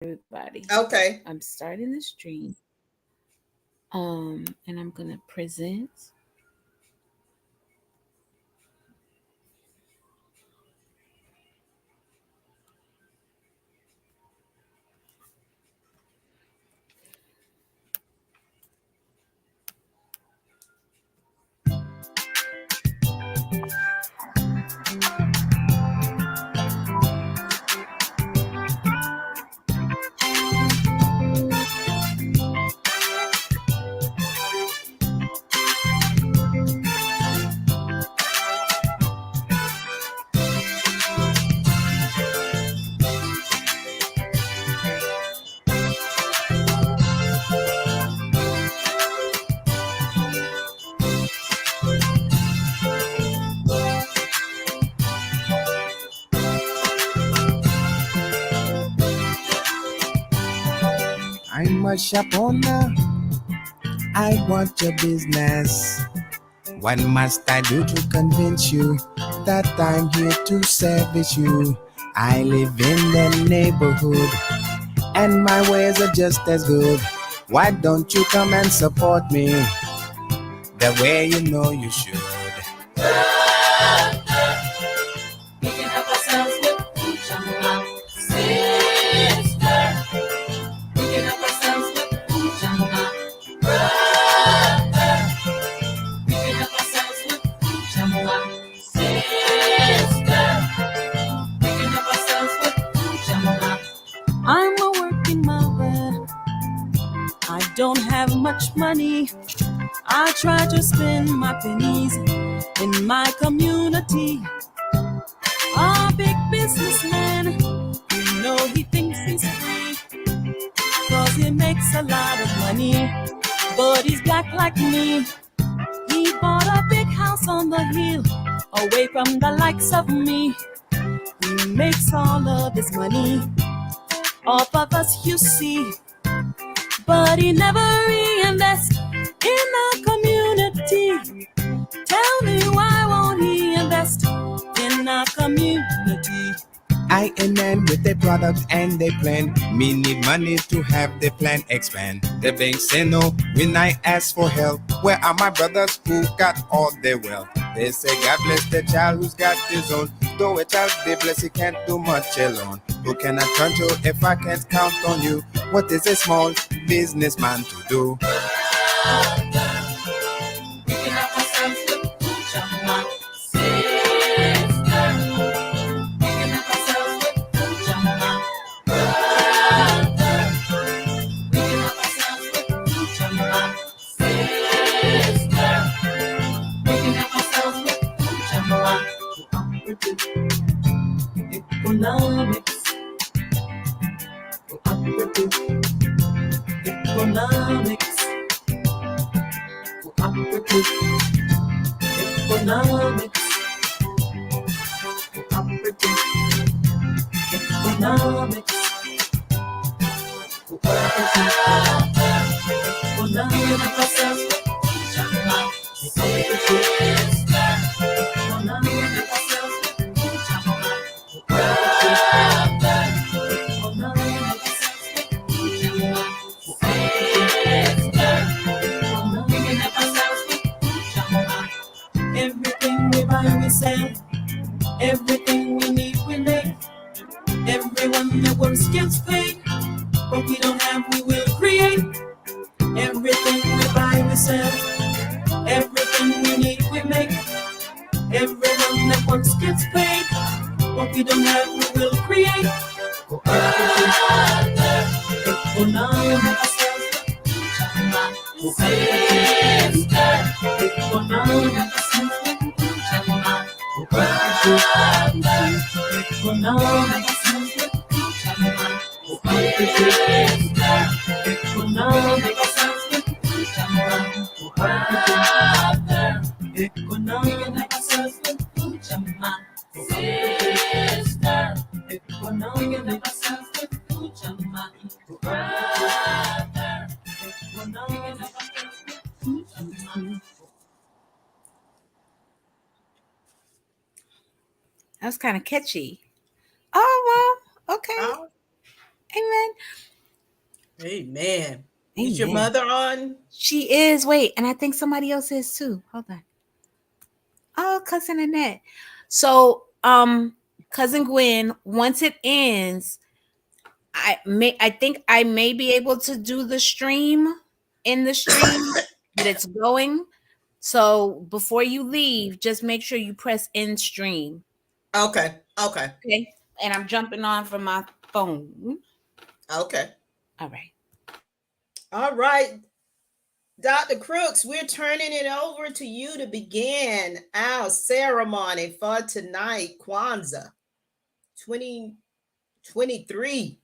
everybody. Okay. I'm starting the stream. And I'm gonna present. I'm a shop owner. I want your business. What must I do to convince you that I'm here to service you? I live in the neighborhood and my ways are just as good. Why don't you come and support me the way you know you should? We can help ourselves with Ujamaa, sister. We can help ourselves with Ujamaa, brother. We can help ourselves with Ujamaa, sister. We can help ourselves with Ujamaa. I'm a working mother. I don't have much money. I try to spend my pennies in my community. A big businessman, you know he thinks he's free, 'cause he makes a lot of money, but he's black like me. He bought a big house on the hill, away from the likes of me. He makes all of his money off of us, you see, but he never reinvests in our community. Tell me, why won't he invest in our community? I am man with a product and they plan. Me need money to have the plan expand. The bank say no when I ask for help. Where are my brothers who got all their wealth? They say God bless the child who's got his own. Though a child be blessed, he can't do much alone. Who can I turn to if I can't count on you? What is a small businessman to do? We can help ourselves with Ujamaa, sister. We can help ourselves with Ujamaa, brother. We can help ourselves with Ujamaa, sister. We can help ourselves with Ujamaa. Cooperative Economics. Cooperative Economics. Cooperative Economics. Cooperative Economics. Cooperative Economics. Ujamaa, sister. Economic ourselves with Ujamaa, brother. Economic ourselves with Ujamaa, sister. Economic ourselves with Ujamaa. Everything we buy, we sell. Everything we need, we make. Everyone that works gets paid. What we don't have, we will create. Everything we buy, we sell. Everything we need, we make. Everyone that works gets paid. What we don't have, we will create. Cooperative Economics. Ujamaa, sister. Economics. Ujamaa, brother. Economics. Ujamaa, sister. Economics. Ujamaa, brother. Economic ourselves with Ujamaa, sister. Economic ourselves with Ujamaa, brother. Economic ourselves with Ujamaa. That was kind of catchy. Oh, well, okay. Oh, Amen. Amen. Is your Amen. mother on? She is. Wait, and I think somebody else is too. Hold on. Oh, cousin Annette. So, cousin Gwen, once it ends, I think I may be able to do the stream in the stream that it's going. So before you leave, just make sure you press end stream. Okay. Okay. Okay. And I'm jumping on from my phone. Okay. All right. All right. Dr. Crooks, we're turning it over to you to begin our ceremony for tonight, Kwanzaa 2023.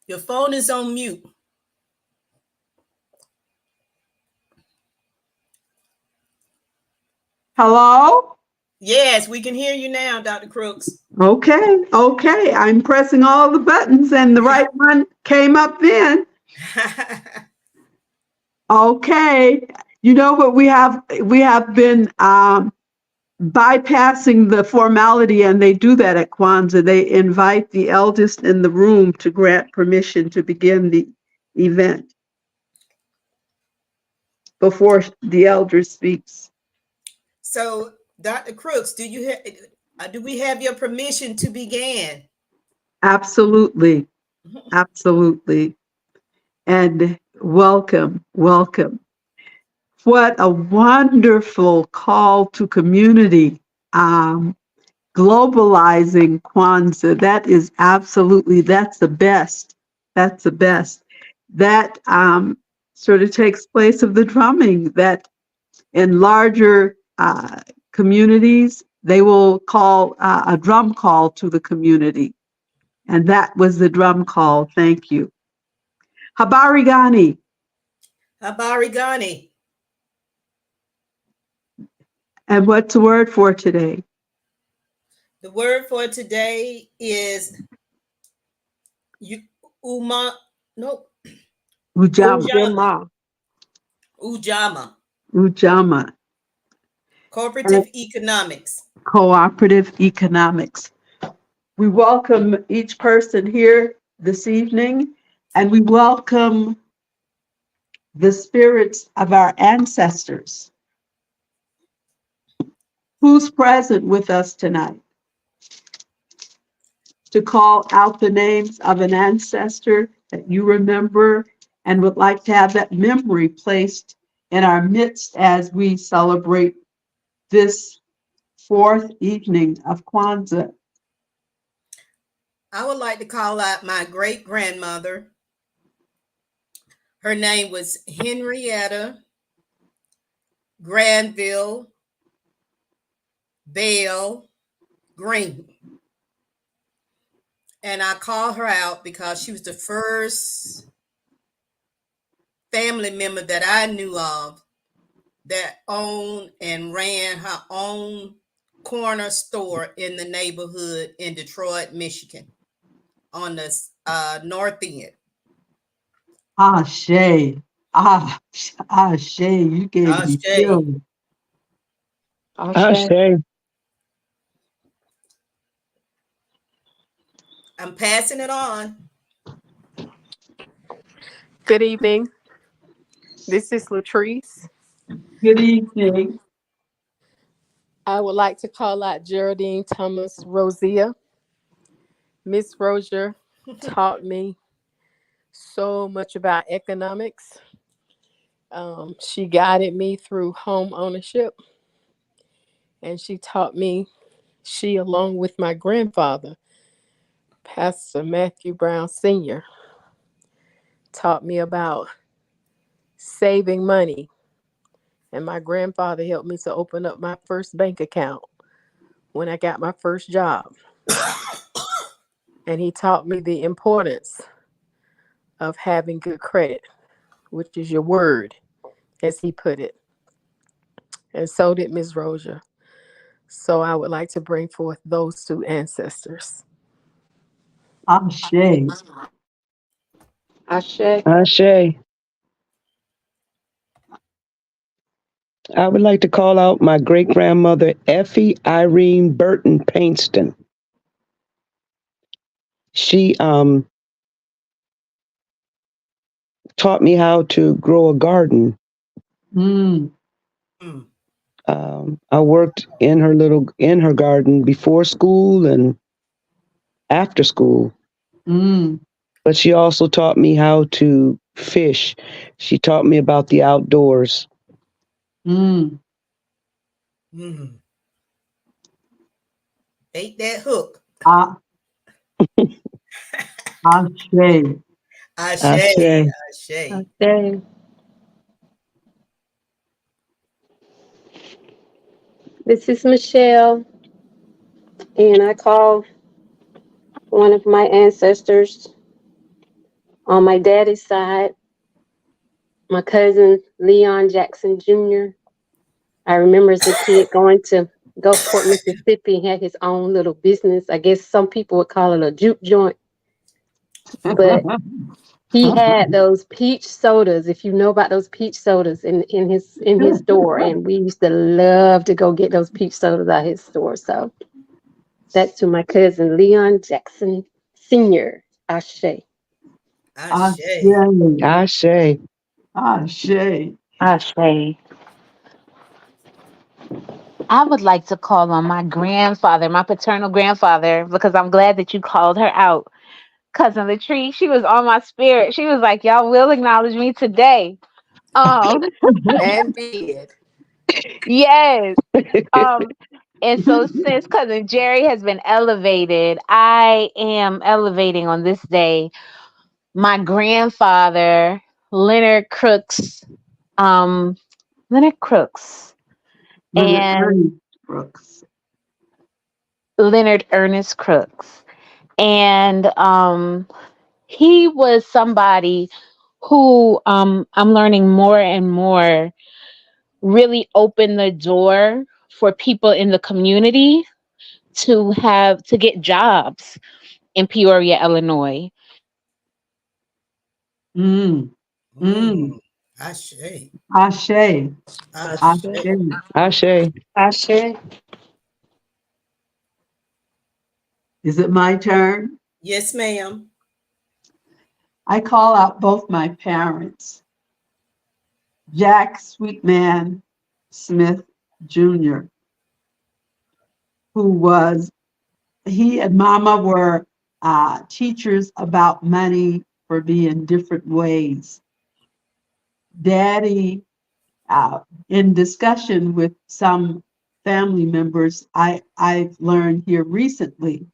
Your phone is on mute. Hello? Yes, we can hear you now, Dr. Crooks. Okay. I'm pressing all the buttons and the right one came up then. Okay. You know what we have been bypassing the formality, and they do that at Kwanzaa. They invite the eldest in the room to grant permission to begin the event before the elder speaks. So, Dr. Crooks, do we have your permission to begin? Absolutely. And welcome. What a wonderful call to community. Globalizing Kwanzaa. That is absolutely, that's the best. That sort of takes place of the drumming, that in larger communities, they will call a drum call to the community. And that was the drum call. Thank you. Habari gani. Habari gani. And what's the word for today? The word for today is Ujamaa. Ujamaa. Cooperative Economics. Cooperative Economics. We welcome each person here this evening, and we welcome the spirits of our ancestors. Who's present with us tonight? To call out the names of an ancestor that you remember and would like to have that memory placed in our midst as we celebrate this fourth evening of Kwanzaa. I would like to call out my great-grandmother. Her name was Henrietta Granville Bell Green. And I call her out because she was the first family member that I knew of that owned and ran her own corner store in the neighborhood in Detroit, Michigan, on the north end. Ashe, you gave me chills. Ashe. I'm passing it on. Good evening. This is Latrice. Good evening. I would like to call out Geraldine Thomas Rosia. Miss Rozier taught me so much about economics. She guided me through home ownership. And she taught me, along with my grandfather, Pastor Matthew Brown Sr., taught me about saving money. And my grandfather helped me to open up my first bank account when I got my first job. And he taught me the importance of having good credit, which is your word, as he put it. And so did Ms. Rozier. So I would like to bring forth those two ancestors. Ashe. Ashe. Ashe. I would like to call out my great grandmother, Effie Irene Burton Painston. She taught me how to grow a garden. Mm, Mm. I worked in her garden before school and after school. mm, But she also taught me how to fish. She taught me about the outdoors. mm. Mm. Bait that hook. Ah, Ashe. Ashe. Ashe. Ashe. Okay. This is Michelle, and I call one of my ancestors on my daddy's side, my cousin Leon Jackson Jr. I remember as a kid going to Gulfport, Mississippi. He had his own little business. I guess some people would call it a juke joint, but he had those peach sodas. If you know about those peach sodas in his store, and we used to love to go get those peach sodas at his store. So that's to my cousin Leon Jackson Sr. Ashe. Ashe. Ashe. Ashe. Ashe. Ashe. I would like to call on my grandfather, my paternal grandfather, because I'm glad that you called her out. Cousin Latrice, she was on my spirit. She was like, y'all will acknowledge me today. Um, And did. yes. Um, and so since cousin Jerry has been elevated, I am elevating on this day my grandfather, Leonard Crooks. Um, Leonard Crooks Leonard and Ernest Brooks. Leonard Ernest Crooks. And he was somebody who I'm learning more and more really opened the door for people in the community to get jobs in Peoria, Illinois. Mm, mm. Mm. Ashe. Ashe. Ashe. Ashe. Ashe. Ashe. Ashe. Is it my turn? Yes, ma'am. I call out both my parents, Jack Sweetman Smith Jr., who was, he and Mama were teachers about money for me in different ways. Daddy, uh, in discussion with some family members, I've learned here recently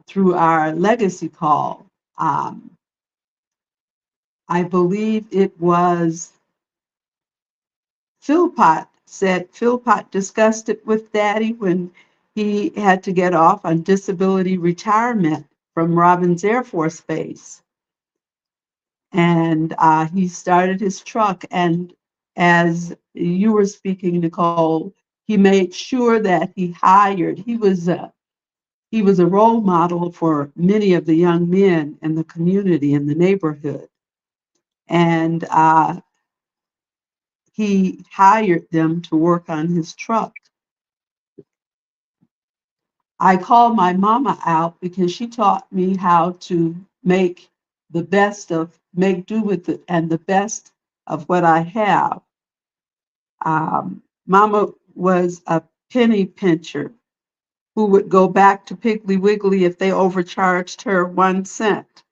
through our legacy call. Um, I believe it was Philpott said Philpott discussed it with Daddy when he had to get off on disability retirement from Robins Air Force Base. And he started his truck. And as you were speaking, Nicole, he made sure that he hired, he was a role model for many of the young men in the community, in the neighborhood. And he hired them to work on his truck. I call my mama out because she taught me how to make make do with it and the best of what I have. Mama was a penny pincher who would go back to Piggly Wiggly if they overcharged her 1 cent.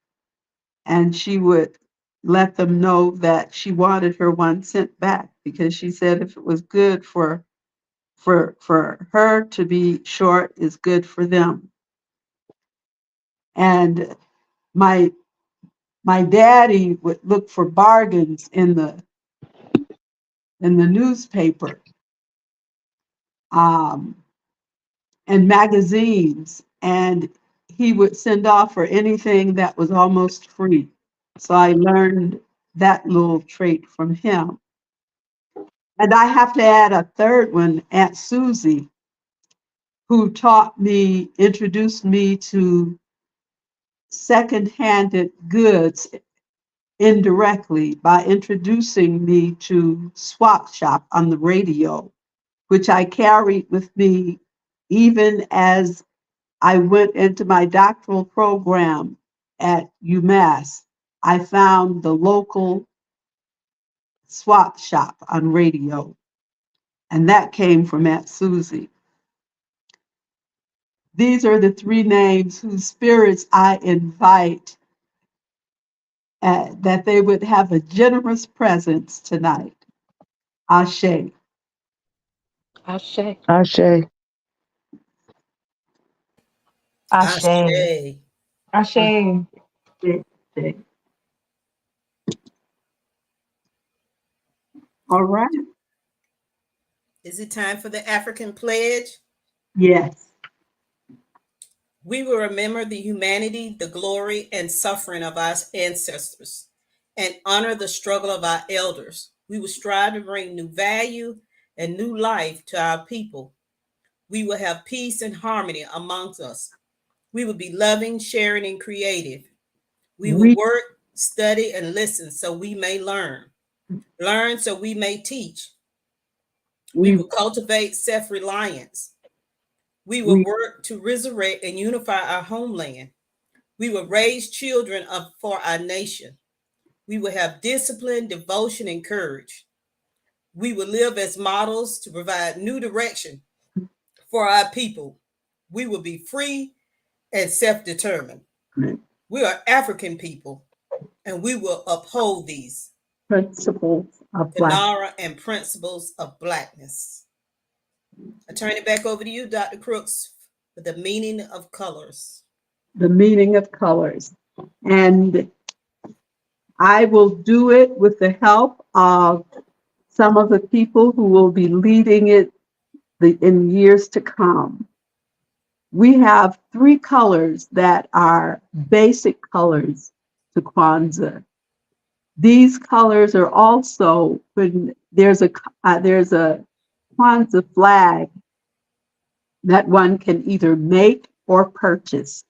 And she would let them know that she wanted her 1 cent back because she said if it was good for her to be short is good for them. And my my daddy would look for bargains in the newspaper um, and magazines, and he would send off for anything that was almost free. So I learned that little trait from him. And I have to add a third one, Aunt Susie, who introduced me to second-handed goods indirectly by introducing me to Swap Shop on the radio, which I carried with me even as I went into my doctoral program at UMass. I found the local Swap Shop on radio, and that came from Aunt Susie. These are the three names whose spirits I invite that they would have a generous presence tonight. Ashe. Ashe. Ashe. Ashe. Ashe. Ashe. Ashe. All right. Is it time for the African pledge? Yes. We will remember the humanity, the glory, and suffering of our ancestors and honor the struggle of our elders. We will strive to bring new value and new life to our people. We will have peace and harmony amongst us. We will be loving, sharing, and creative. We will We work, study, and listen so we may learn. Learn so we may teach. We we will cultivate self reliance. We will we work to resurrect and unify our homeland. We will raise children for our nation. We will have discipline, devotion, and courage. We will live as models to provide new direction for our people. We will be free and self-determined. We are African people, and we will uphold these principles of the Black. Nara and principles of Blackness. I turn it back over to you, Dr. Crooks, for the meaning of colors. The meaning of colors. And I will do it with the help of some of the people who will be leading it in years to come. We have three colors that are basic colors to Kwanzaa. These colors are also, when there's a Kwanzaa flag that one can either make or purchase.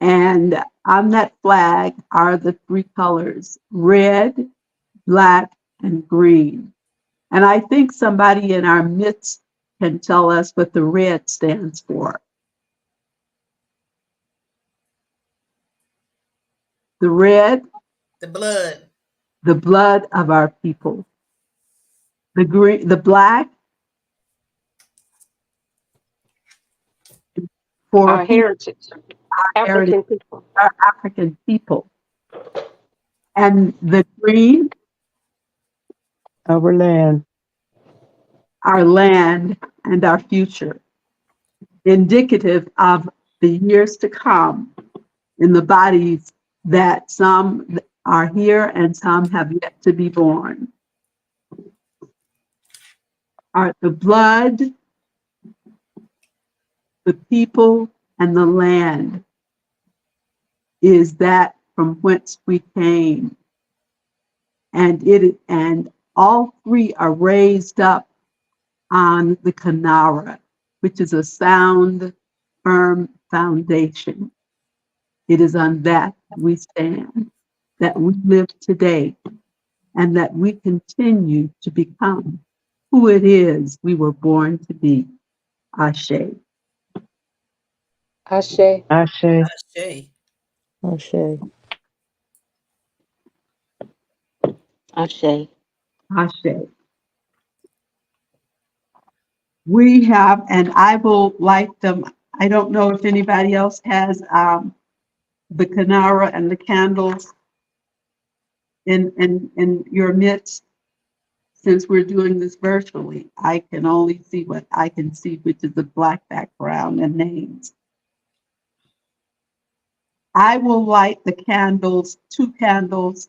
And on that flag are the three colors, red, black, and green. And I think somebody in our midst can tell us what the red stands for. The red, The blood. the blood of our people. The green, the black, for Our heritage. heritage, African people. our African people. And the green, Our land. our land and our future, indicative of the years to come in the bodies that some are here and some have yet to be born. Are the blood, the people, and the land is that from whence we came. And all three are raised up on the Kanara, which is a sound, firm foundation. It is on that we stand, that we live today, and that we continue to become who it is we were born to be. Ashe. Ashe. Ashe. Ashe. Ashe. Ashe. Ashe. We have, and I will light them. I don't know if anybody else has the Kanara and the candles in your midst. Since we're doing this virtually, I can only see what I can see, which is a black background and names. I will light the candles, two candles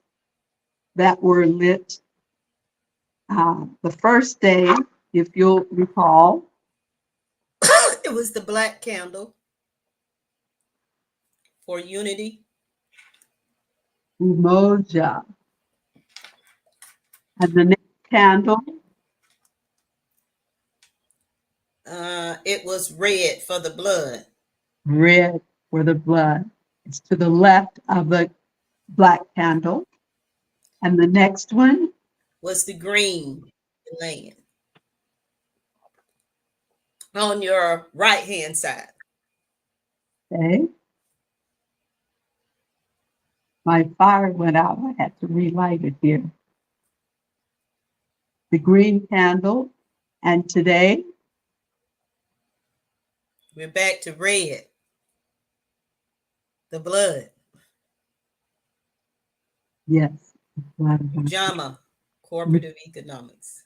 that were lit the first day, if you'll recall. It was the black candle for unity. Umoja. And the next candle, It was red for the blood. red for the blood. It's to the left of the black candle. And the next one, was the green land on your right hand side. okay, my fire went out. I had to relight it here. The green candle. And today, We're back to red, the blood. yes. Ujamaa, Cooperative Economics.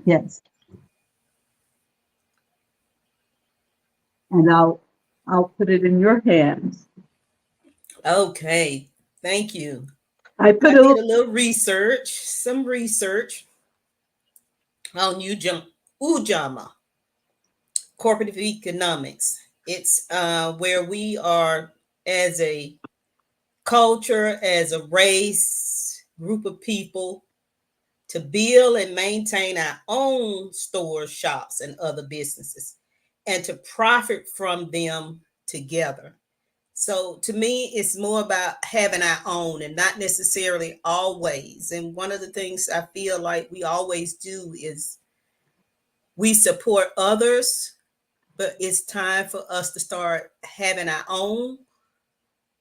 Yes. And I'll put it in your hands. Okay, thank you. I I put did a a little research, some research on Ujamaa, Cooperative Economics. It's where we are as a culture, as a race, group of people to build and maintain our own stores, shops, and other businesses, and to profit from them together. So to me, it's more about having our own and not necessarily always. And one of the things I feel like we always do is we support others, but it's time for us to start having our own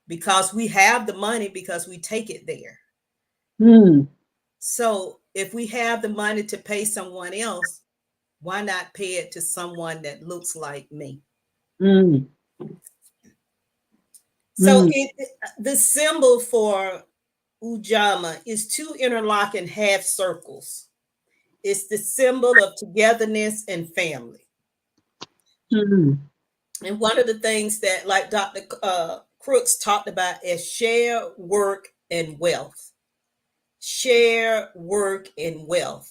because we have the money because we take it there. mm, So if we have the money to pay someone else, why not pay it to someone that looks like me? mm, So mm, the symbol for Ujamaa is two interlocking half circles. It's the symbol of togetherness and family. mm, And one of the things that, like Dr. Crooks talked about, is share, work, and wealth. Share, work, and wealth.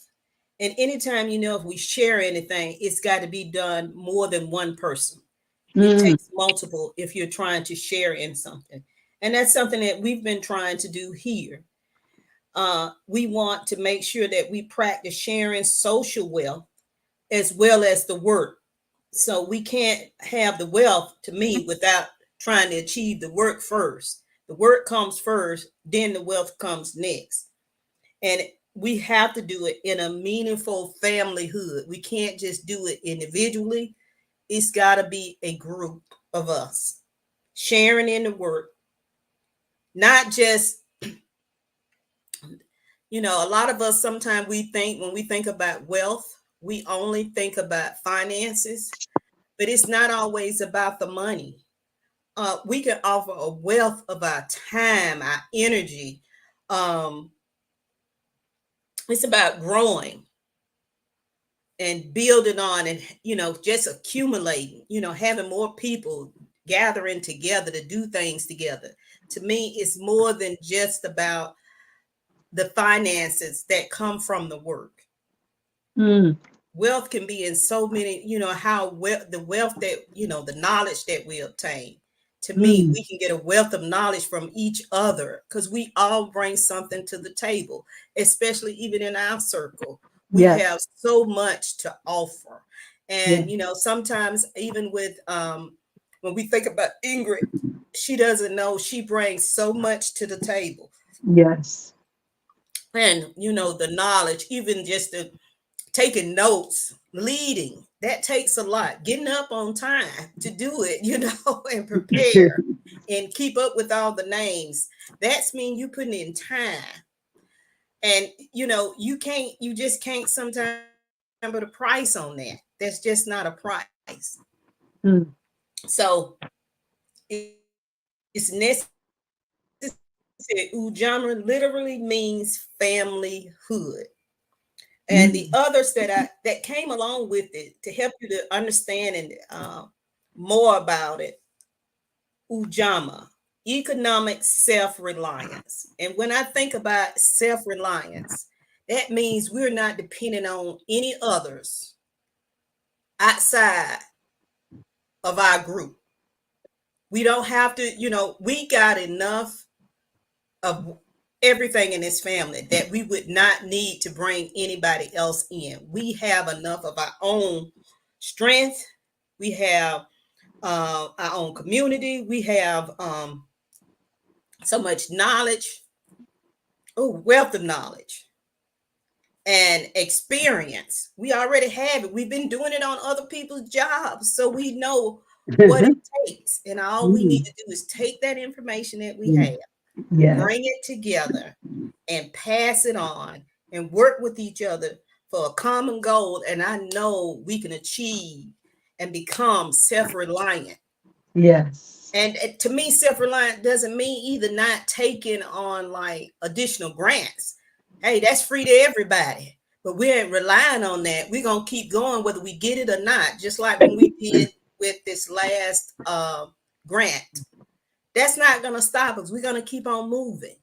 And anytime, if we share anything, it's got to be done more than one person. It mm, takes multiple if you're trying to share in something. And that's something that we've been trying to do here. We want to make sure that we practice sharing social wealth as well as the work. So we can't have the wealth to me without trying to achieve the work first. The work comes first, then the wealth comes next. And we have to do it in a meaningful familyhood. We can't just do it individually. It's got to be a group of us sharing in the work, not just, a lot of us sometimes when we think about wealth, we only think about finances, but it's not always about the money. We can offer a wealth of our time, our energy. Um, it's about growing and building on and, just accumulating, having more people gathering together to do things together. To me, it's more than just about the finances that come from the work. mm, Wealth can be in so many, how the wealth that, the knowledge that we obtain. To me, mm. we can get a wealth of knowledge from each other because we all bring something to the table, especially even in our circle. We Yes, have so much to offer. yes, And, sometimes even with when we think about Ingrid, she doesn't know she brings so much to the table. yes, And, the knowledge, even just the taking notes, leading, that takes a lot. Getting up on time to do it, and prepare and keep up with all the names. That's mean you putting in time. And you just can't sometimes put a price on that. That's just not a price. mm, So it's necessary. Ujamaa literally means familyhood. And the mm, others that came along with it to help you to understand and more about it. Ujamaa, economic self-reliance. And when I think about self-reliance, that means we're not dependent on any others outside of our group. We don't have to, we got enough of everything in this family that we would not need to bring anybody else in. We have enough of our own strength. We have our own community. We have so much knowledge, wealth of knowledge and experience. We already have it. We've been doing it on other people's jobs, so we know what it takes. And all we need Mm, to do is take that information that we mm, have, yes. bring it together, and pass it on and work with each other for a common goal. And I know we can achieve and become self reliant. Yes. And to me, self reliant doesn't mean either not taking on like additional grants. Hey, that's free to everybody. But we ain't relying on that. We're going to keep going whether we get it or not. Just like when we did with this last grant. That's not going to stop us. We're going to keep on moving.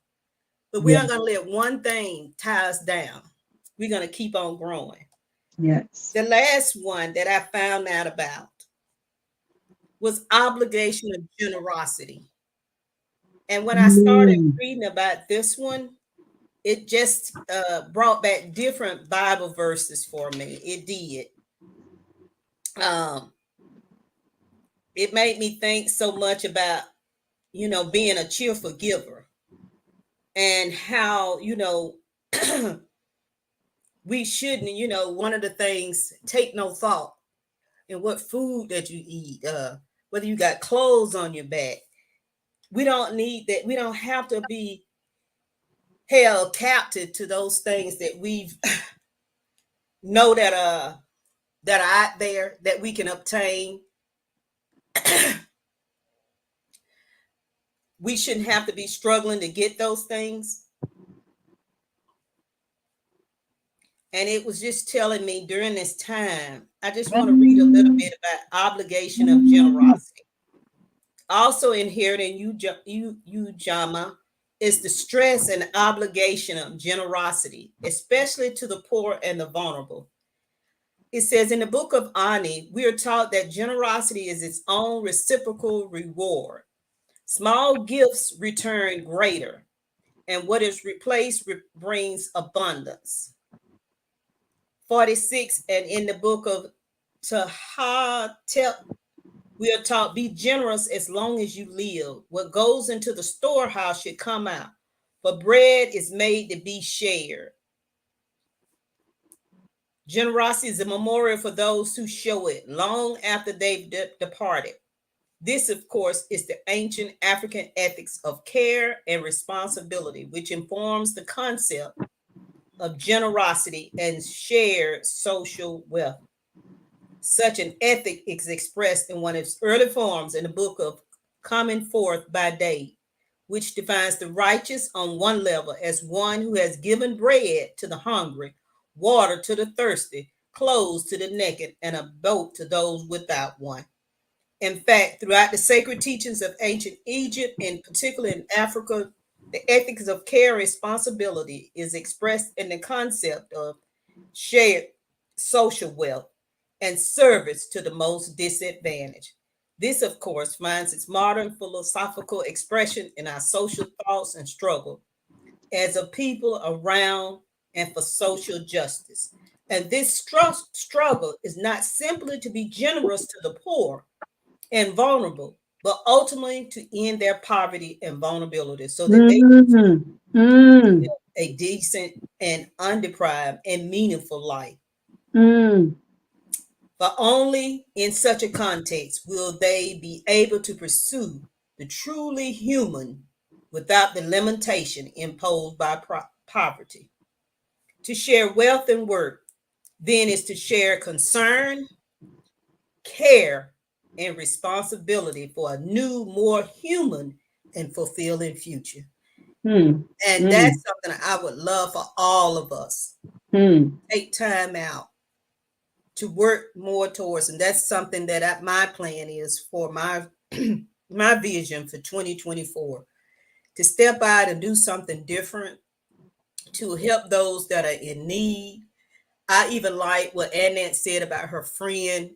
But we Yes. aren't going to let one thing tie us down. We're going to keep on growing. Yes. The last one that I found out about was obligation of generosity. And when I started Mm, reading about this one, it just brought back different Bible verses for me. It did. Um, it made me think so much about, being a cheerful giver and how, we shouldn't, one of the things, take no thought in what food that you eat, whether you got clothes on your back. We don't need that. We don't have to be held captive to those things that we've know that are out there that we can obtain. We shouldn't have to be struggling to get those things. And it was just telling me during this time, I just want to read a little bit about obligation of generosity. Also inherent in Ujamaa is the stress and obligation of generosity, especially to the poor and the vulnerable. It says in the book of Ani, we are taught that generosity is its own reciprocal reward. Small gifts return greater, and what is replaced brings abundance. 46, and in the book of Tahatep, we are taught be generous as long as you live. What goes into the storehouse should come out, for bread is made to be shared. Generosity is a memorial for those who show it long after they've departed. This, of course, is the ancient African ethics of care and responsibility, which informs the concept of generosity and shared social wealth. Such an ethic is expressed in one of its early forms in the book of Coming Forth by Day, which defines the righteous on one level as one who has given bread to the hungry, water to the thirsty, clothes to the naked, and a boat to those without one. In fact, throughout the sacred teachings of ancient Egypt, and particularly in Africa, the ethics of care and responsibility is expressed in the concept of shared social wealth and service to the most disadvantaged. This, of course, finds its modern philosophical expression in our social thoughts and struggle as a people around and for social justice. And this struggle is not simply to be generous to the poor and vulnerable, but ultimately to end their poverty and vulnerability so that they mm, mm, live a decent and undeprived and meaningful life. mm, But only in such a context will they be able to pursue the truly human without the limitation imposed by poverty. To share wealth and work, then, is to share concern, care, and responsibility for a new, more human and fulfilling future. mm, And mm, that's something I would love for all of us. mm. Take time out to work more towards, and that's something that my plan is for my my vision for 2024, to step out and do something different to help those that are in need. I even like what Annette said about her friend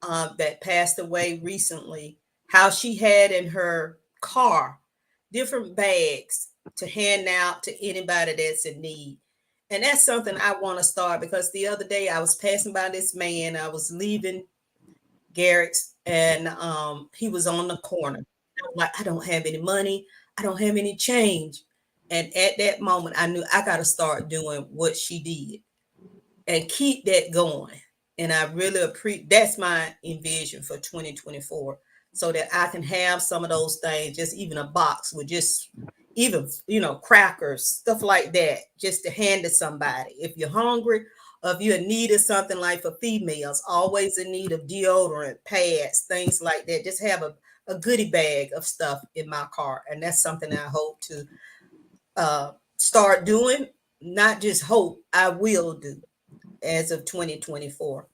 that passed away recently, how she had in her car different bags to hand out to anybody that's in need. And that's something I want to start, because the other day I was passing by this man. I was leaving Garrett's, and he was on the corner. I'm like, I don't have any money. I don't have any change. And at that moment, I knew I got to start doing what she did and keep that going. And I really appreciate that's my envision for 2024 so that I can have some of those things, just even a box with just even, crackers, stuff like that, just to hand to somebody. If you're hungry or if you're in need of something like for females, always in need of deodorant, pads, things like that, just have a goodie bag of stuff in my car. And that's something I hope to start doing, not just hope, I will do as of 2024.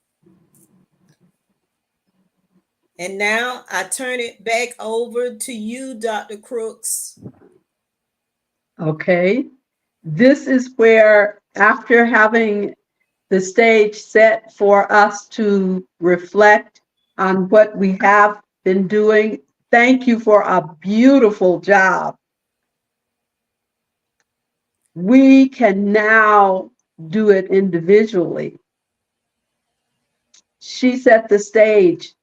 And now I turn it back over to you, Dr. Crooks. Okay. This is where, after having the stage set for us to reflect on what we have been doing, thank you for a beautiful job. We can now do it individually. She set the stage.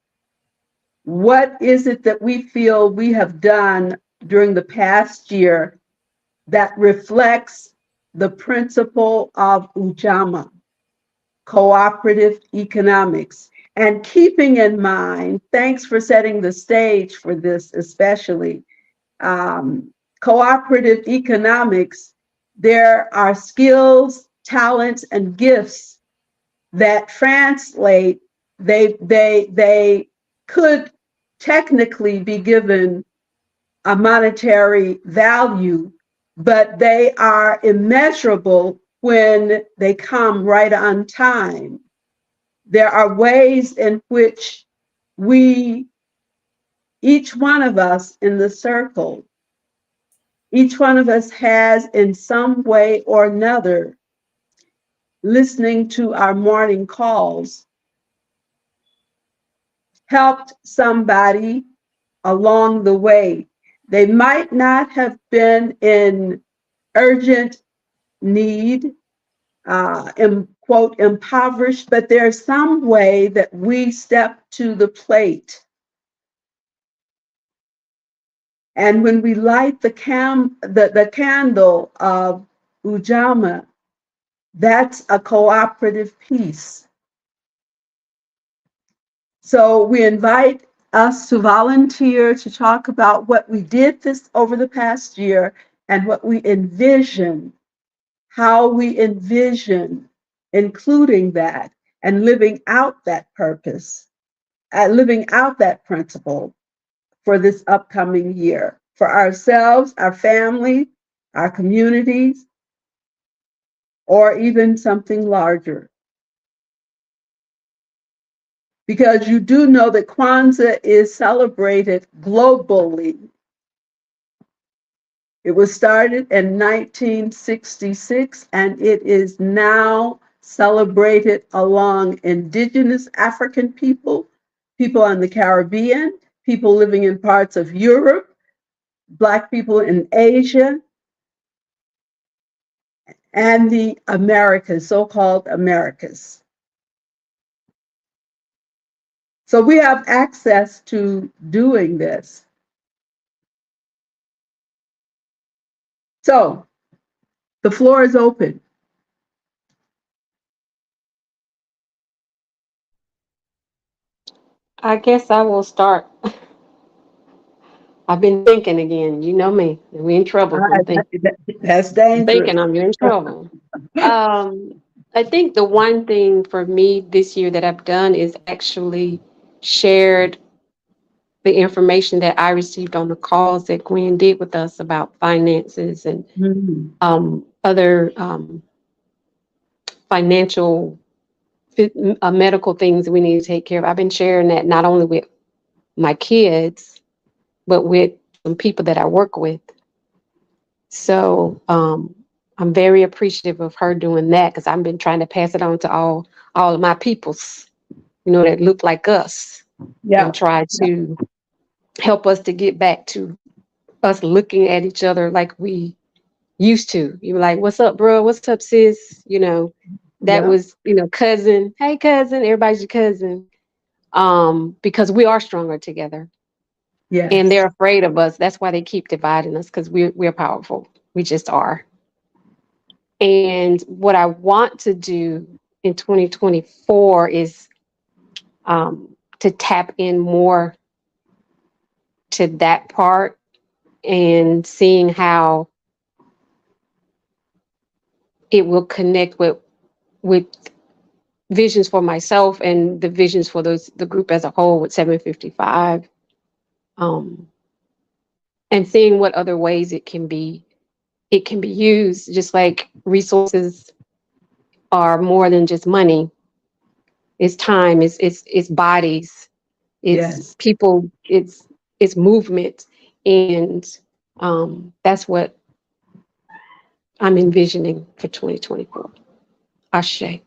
What is it that we feel we have done during the past year that reflects the principle of Ujamaa, cooperative economics? And keeping in mind, thanks for setting the stage for this, especially cooperative economics, there are skills, talents, and gifts that translate. They could technically be given a monetary value, but they are immeasurable when they come right on time. There are ways in which we, each one of us in the circle, each one of us has in some way or another, listening to our morning calls, helped somebody along the way. They might not have been in urgent need, quote, impoverished, but there's some way that we step to the plate. And when we light the candle of Ujamaa, that's a cooperative piece. So we invite us to volunteer to talk about what we did this over the past year and what we envision, how we envision including that and living out that purpose, living out that principle for this upcoming year, for ourselves, our family, our communities, or even something larger. Because you do know that Kwanzaa is celebrated globally. It was started in 1966 and it is now celebrated along indigenous African people, people in the Caribbean, people living in parts of Europe, Black people in Asia, and the Americas, so-called Americas. So we have access to doing this. So the floor is open. I guess I will start. I've been thinking again. You know me. We're in trouble from thinking. That's I'm thinking dangerous. I'm in trouble. Um, I think the one thing for me this year that I've done is actually shared the information that I received on the calls that Gwen did with us about finances and Mhm. other financial medical things that we need to take care of. I've been sharing that not only with my kids, but with some people that I work with. So I'm very appreciative of her doing that because I've been trying to pass it on to all of my peoples, that look like us, Yeah. and try to help us to get back to us looking at each other like we used to. You were like, "What's up, bro? What's up, sis?" That Yeah. was, cousin. Hey, cousin. Everybody's your cousin. Because we are stronger together. And Yes. they're afraid of us. That's why they keep dividing us, because we're powerful. We just are. And what I want to do in 2024 is to tap in more to that part, and seeing how it will connect with visions for myself and the visions for the group as a whole with 755, um, and seeing what other ways it can be used. Just like resources are more than just money. It's time, it's bodies, it's Yes. people, it's movement. And that's what I'm envisioning for 2024. Ashe.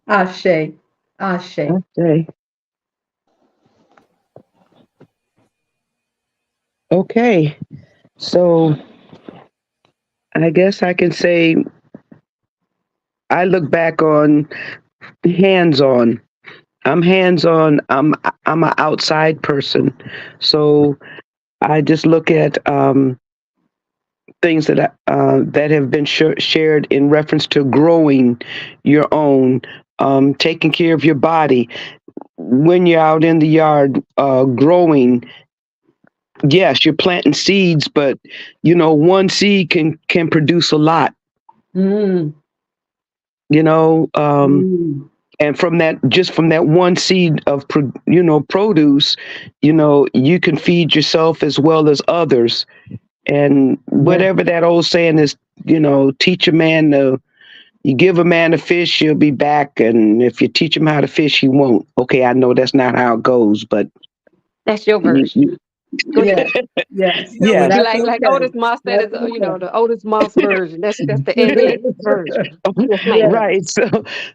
Ashe. Ashe. Okay. Okay. So I guess I can say I look back on hands on. I'm hands on. I'm an outside person. So I just look at things that have been shared in reference to growing your own, taking care of your body when you're out in the yard, growing. Yes, you're planting seeds, but one seed can produce a lot. Mm. You know, Mm. and from that one seed of produce, you can feed yourself as well as others. And Yes. whatever that old saying is, teach a man to you give a man a fish, he'll be back, and if you teach him how to fish, he won't. Okay, I know that's not how it goes, but That's your you, version. you, Go ahead. Yes. Yes. You know And what? yes, You that's like okay. Otis Moss said, That's is okay. the Otis Moss version. That's the AA version. Yes, ma'am. Yes. right.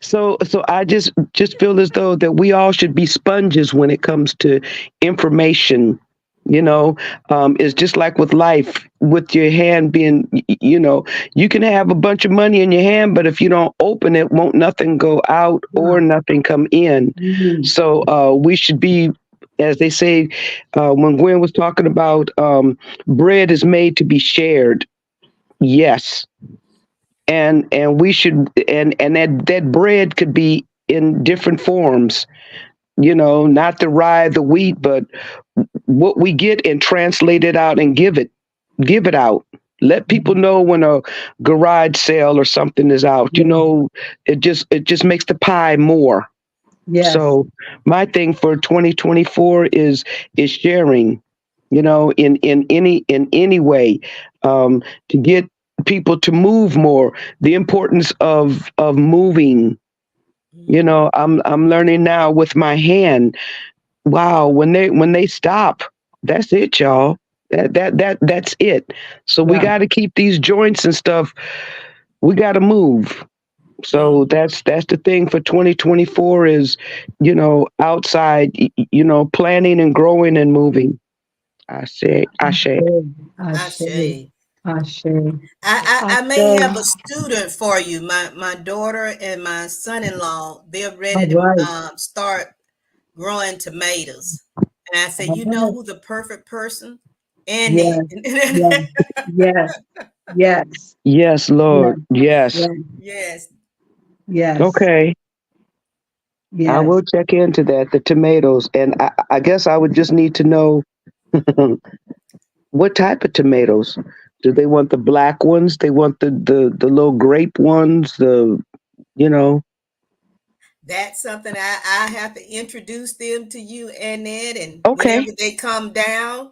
So I just feel as though that we all should be sponges when it comes to information. It's just like with life, with your hand being, you can have a bunch of money in your hand, but if you don't open it, won't nothing go out or Ah. nothing come in. Mm. So we should be, as they say, when Gwen was talking about bread is made to be shared. Yes, and we should, and that bread could be in different forms. Not the rye, the wheat, but what we get and translate it out and give it out. Let people know when a garage sale or something is out. Yes. It just makes the pie more. Yes. So my thing for 2024 is sharing, in any way, to get people to move more. The importance of moving. Mhm. I'm learning now with my hand. Wow, when they stop, that's it, y'all. That's it. So we Yeah. got to keep these joints and stuff. We got to move. So Mhm. that's the thing for 2024 is, outside, planning and growing and moving. I say. Ashe. Ashe. Ashe. I may have a Ashe. student for you. My daughter and my son-in-law, they're All ready to right. start growing tomatoes. And I said, All you know right. who the perfect person? Annette. Yes. Yes. Yes. Yes. Yes, Yes. Lord. Yes. Yes. Yes. Yes. Okay. I will Yes. check into that, the tomatoes. And I guess I would just need to know what type of tomatoes. Do they want the black ones? They want the little grape ones? You know. That's something I have to introduce them to you, Annette. And whenever Okay. they come down,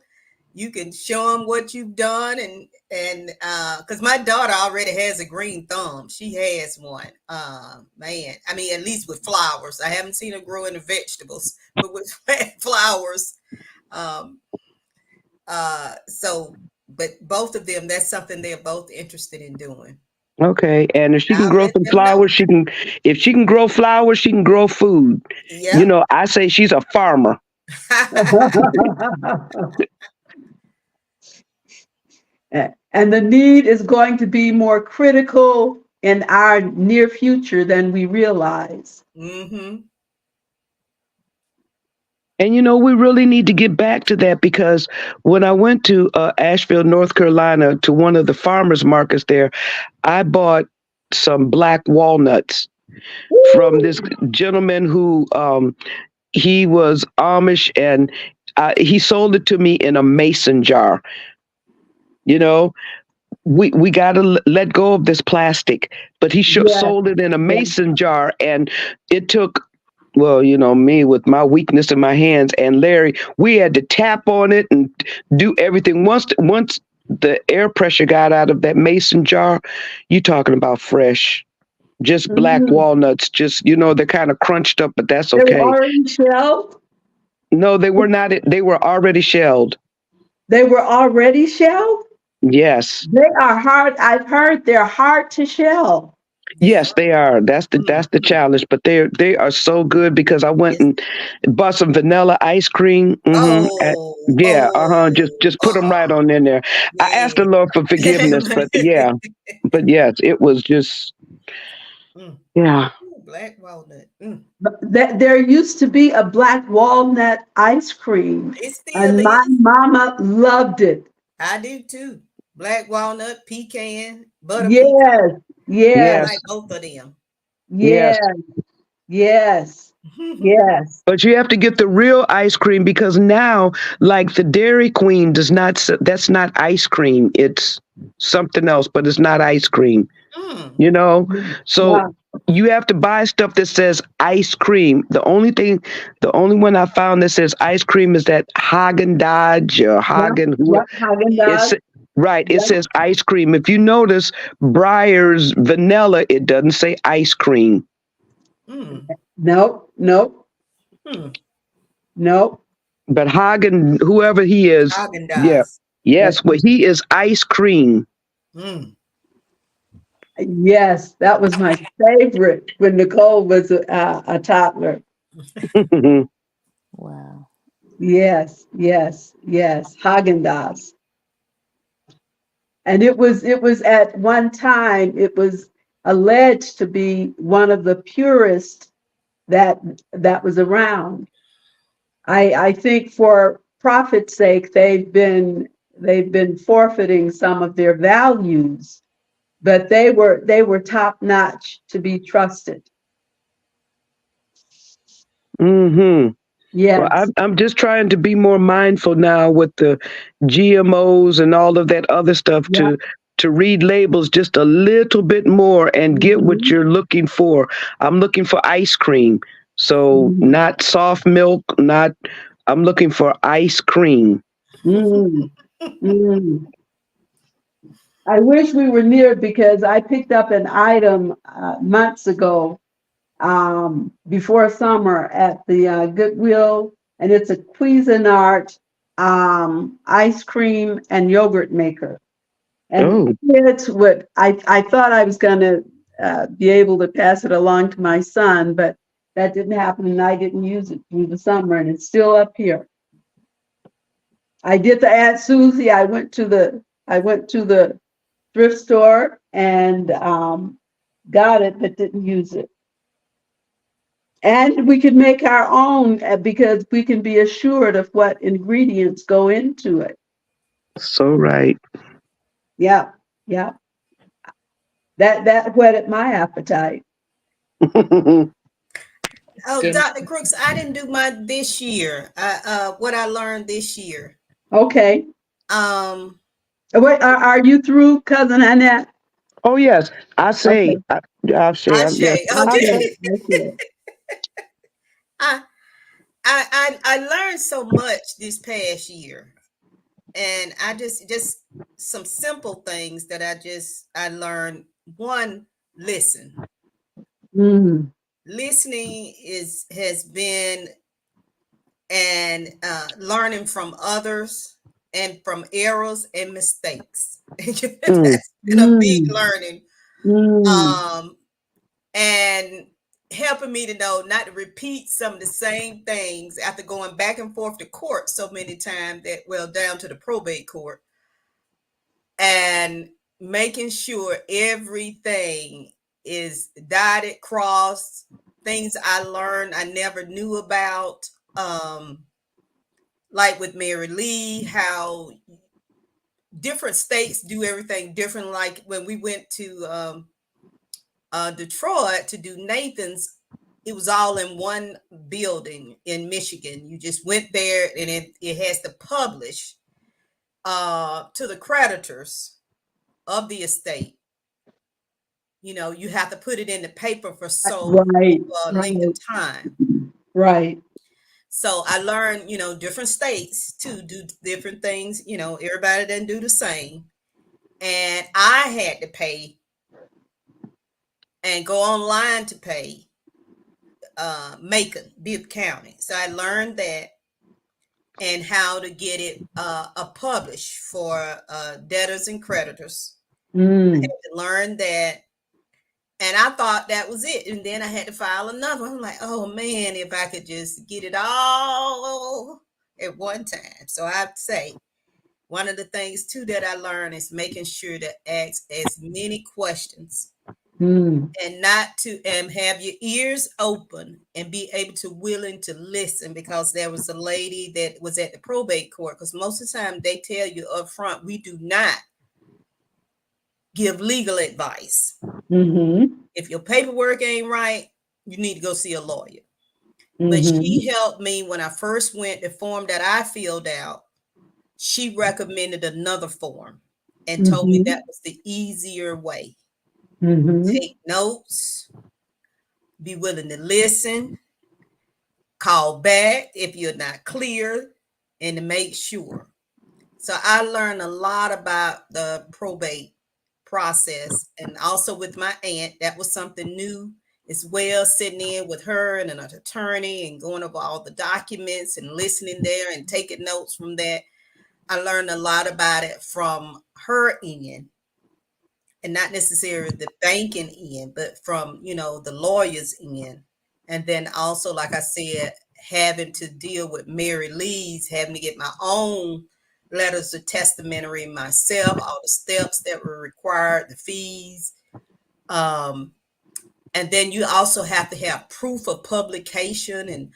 you can show them what you've done. And because my daughter already has a green thumb. She has one. Man, I mean, at least with flowers. I haven't seen her grow into vegetables, but with flowers. Um, so, but both of them, that's something they're both interested in doing. Okay. And if she can I'll grow let some them know. flowers, if she can grow flowers, she can grow food. Yep. I say she's a farmer. And the need is going to be more critical in our near future than we realize. Mm-hmm. And we really need to get back to that because when I went to Asheville, North Carolina, to one of the farmers markets there, I bought some black walnuts from this gentleman who he was Amish, and he sold it to me in a mason jar. You know, we got to let go of this plastic, but he Yes, sold it in a yes. mason jar, and it took. Well, me with my weakness in my hands, and Larry, we had to tap on it and do everything. Once the air pressure got out of that mason jar, you talking about fresh, just black Mhm. walnuts. Just they're kind of crunched up, but that's They were okay. already shelled. No, they were not. They were already shelled. They were already shelled. Yes. They are hard. I've heard they're hard to shell. Yeah. Yes, they are. That's the Mhm. challenge, but they are so good because I went Yes. and bought some vanilla ice cream. Oh, Yeah, oh, Just put them right on in there. I asked the yeah. Lord for forgiveness, but yeah, but yes, it was just Mm. yeah. Ooh, black walnut. There used to be a black walnut ice cream, It still and my is. mama loved it. I do too. Black walnut, pecan, butter pecan. Yes, I yes, like Yes, both of them. yes. yes, yes, yes. But you have to get the real ice cream because now, like the Dairy Queen does not. That's not ice cream. It's something else, but it's not ice cream. Mm. you know so Wow. you have to buy stuff that says ice cream. The only one I found that says ice cream is that Hagen Dodge or Yep, Hagen who yep, Haagen Yeah. it's Dazs. right, it Yep. says ice cream. If you notice Breyer's vanilla, it doesn't say ice cream. Mm. Nope, nope, Hmm. nope. But Hagen, whoever he is, Haagen yeah, Dazs. yes, well, he is ice cream. Mm. Yes, that was my favorite when Nicole was a toddler. Wow. Yes, yes, yes. Haagen Dazs. And it was at one time it was alleged to be one of the purest that that was around. I think for profit's sake they've been forfeiting some of their values, but they were top notch to be trusted. hmm Well, Yes. I'm just trying to be more mindful now with the GMOs and all of that other stuff Yeah. to read labels just a little bit more and get what Mhm. you're looking for. I'm looking for ice cream. So Mhm. not soft milk, not I'm looking for ice cream. Mm. Mm. I wish we were near because I picked up an item months ago before summer at the Goodwill, and it's a Cuisinart ice cream and yogurt maker. And Oh, kids would, I thought I was going to be able to pass it along to my son, but that didn't happen, and I didn't use it through the summer, and it's still up here. I did the Aunt Susie. I went to the thrift store and got it, but didn't use it. And we could make our own because we can be assured of what ingredients go into it. so right. Yeah, yeah. That whetted my appetite. Oh, Give me Dr. Crooks, I didn't do mine this year. What I learned this year. Okay. Um, Wait, are you through, cousin Annette? Oh yes, I say Okay. I'll say yes. Ashe. I say. Okay. Okay. I, I learned so much this past year, and I just some simple things that I learned. One, listen. Mm, Listening is has been and learning from others and from errors and mistakes. Mm, That's been a big mm, learning. mm, Um, and helping me to know not to repeat some of the same things after going back and forth to court so many times that well down to the probate court and making sure everything is dotted, crossed, things I learned I never knew about. like with Mary Lee, how different states do everything different. Like when we went to Detroit to do Nathan's, it was all in one building in Michigan. You just went there, and it has to publish to the creditors of the estate. You know, you have to put it in the paper for Right, for a length right, of time. right. So I learned, different states to do different things. Everybody doesn't do the same. And I had to pay and go online to pay Macon, Bibb County. So I learned that and how to get it published for debtors and creditors. I had Mm, to learn that. And I thought that was it. And then I had to file another one. I'm like, oh man, if I could just get it all at one time. So I'd say one of the things too that I learned is making sure to ask as many questions mm, and not to have your ears open and be able to willing to listen, because there was a lady that was at the probate court, because most of the time they tell you up front, we do not give legal advice. mm-hmm, If your paperwork ain't right, you need to go see a lawyer. But mm-hmm, she helped me when I first went. The form that I filled out, she recommended another form and told me mm-hmm, that was the easier way. mm-hmm, Take notes, be willing to listen, call back if you're not clear, and to make sure. So I learned a lot about the probate process, and also with my aunt, that was something new as well, sitting in with her and an attorney and going over all the documents and listening there and taking notes from that. I learned a lot about it from her end, and not necessarily the banking end, but from, the lawyers end. And then also, like I said, having to deal with Mary Lee's, having to get my own letters of testamentary myself, all the steps that were required, the fees. And then you also have to have proof of publication, and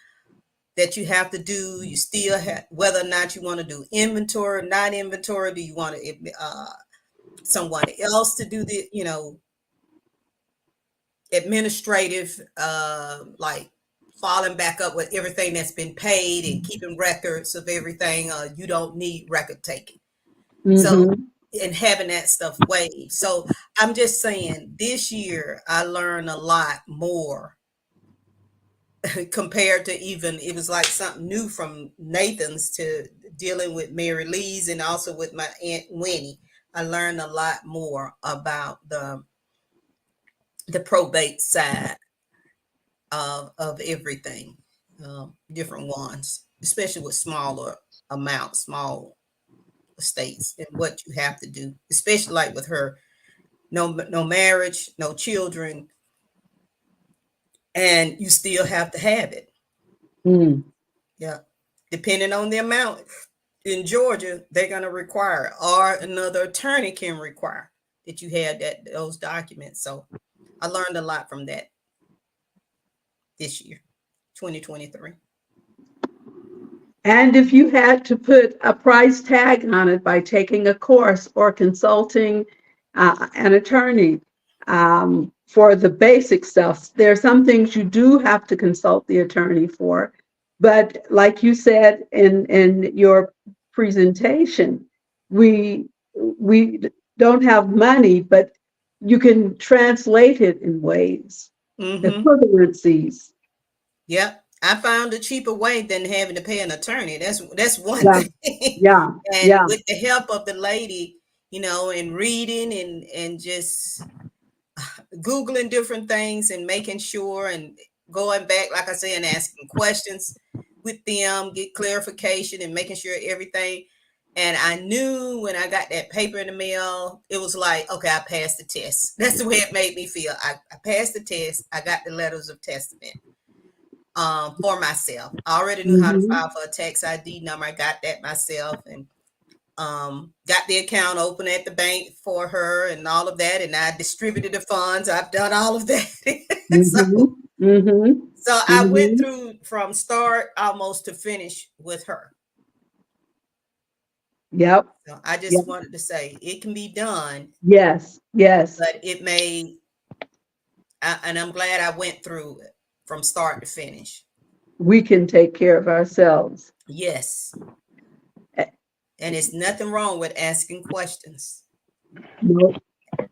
that you have to do. You still have, whether or not you want to do inventory, not inventory, do you want to someone else to do the, administrative, like following back up with everything that's been paid and keeping records of everything. You don't need record taking. So, mm-hmm, and having that stuff waived. So I'm just saying, this year I learned a lot more compared to, even it was like something new from Nathan's to dealing with Mary Lee's, and also with my Aunt Winnie. I learned a lot more about the probate side of everything, different ones, especially with smaller amounts, small estates, and what you have to do, especially like with her, no marriage, no children, and you still have to have it. mm, Yeah, depending on the amount. In Georgia, they're going to require, or another attorney can require, that you have those documents. So I learned a lot from that this year, 2023. And if you had to put a price tag on it by taking a course or consulting an attorney for the basic stuff, there are some things you do have to consult the attorney for. But like you said in your presentation, we don't have money, but you can translate it in ways, Mm-hmm. equivalencies. Yep. I found a cheaper way than having to pay an attorney. That's one Yeah, thing. yeah, And yeah. with the help of the lady, and reading and just Googling different things and making sure, and going back, like I said, and asking questions with them, get clarification and making sure everything. And I knew when I got that paper in the mail, it was like, okay, I passed the test. That's the way it made me feel. I passed the test. I got the letters of testament for myself. I already knew how to Mhm. file for a tax ID number. I got that myself, and got the account open at the bank for her and all of that. And I distributed the funds. I've done all of that. So Mhm. Mm-hmm. So I went Mm-hmm. through from start almost to finish with her. Yep. So I Yep. just wanted to say it can be done, Yes. Yes. but it may, and I'm glad I went through it from start to finish. We can take care of ourselves. Yes. Eh, And it's nothing wrong with asking questions. No.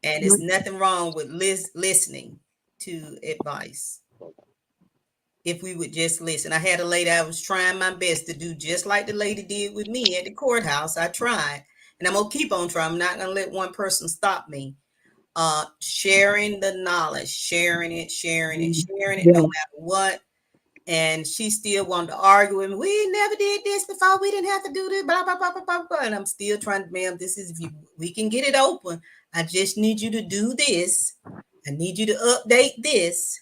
And it's nothing wrong with listening to advice. If we would just listen. I had a lady I was trying my best to do just like the lady did with me at the courthouse. I tried. And I'm gonna keep on trying. I'm not gonna let one person stop me. Sharing the knowledge, sharing it, no Yeah. matter what. And she still wanted to argue with me. We never did this before. We didn't have to do this. Blah blah blah blah blah blah. And I'm still trying to, ma'am. This is if you. We can get it open. I just need you to do this. I need you to update this,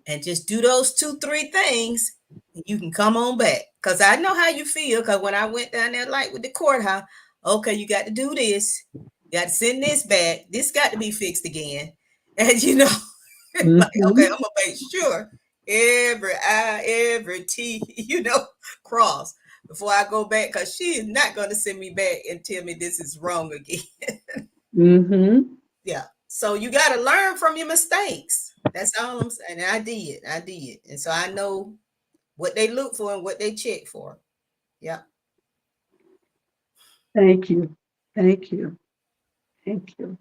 and just do those 2, 3 things, and you can come on back. Cause I know how you feel. Cause when I went down there, like with the courthouse, okay, you got to do this. You got to send this back. This got to be fixed again. And like, okay, I'm Mm-hmm. gonna make sure every I, every T, cross before I go back. Cause she is not gonna send me back and tell me this is wrong again. Mm-hmm. Yeah. So you got to learn from your mistakes. That's all I'm saying. And I did. I did. And so I know what they look for and what they check for. Yeah. Thank you. Thank you. Thank you.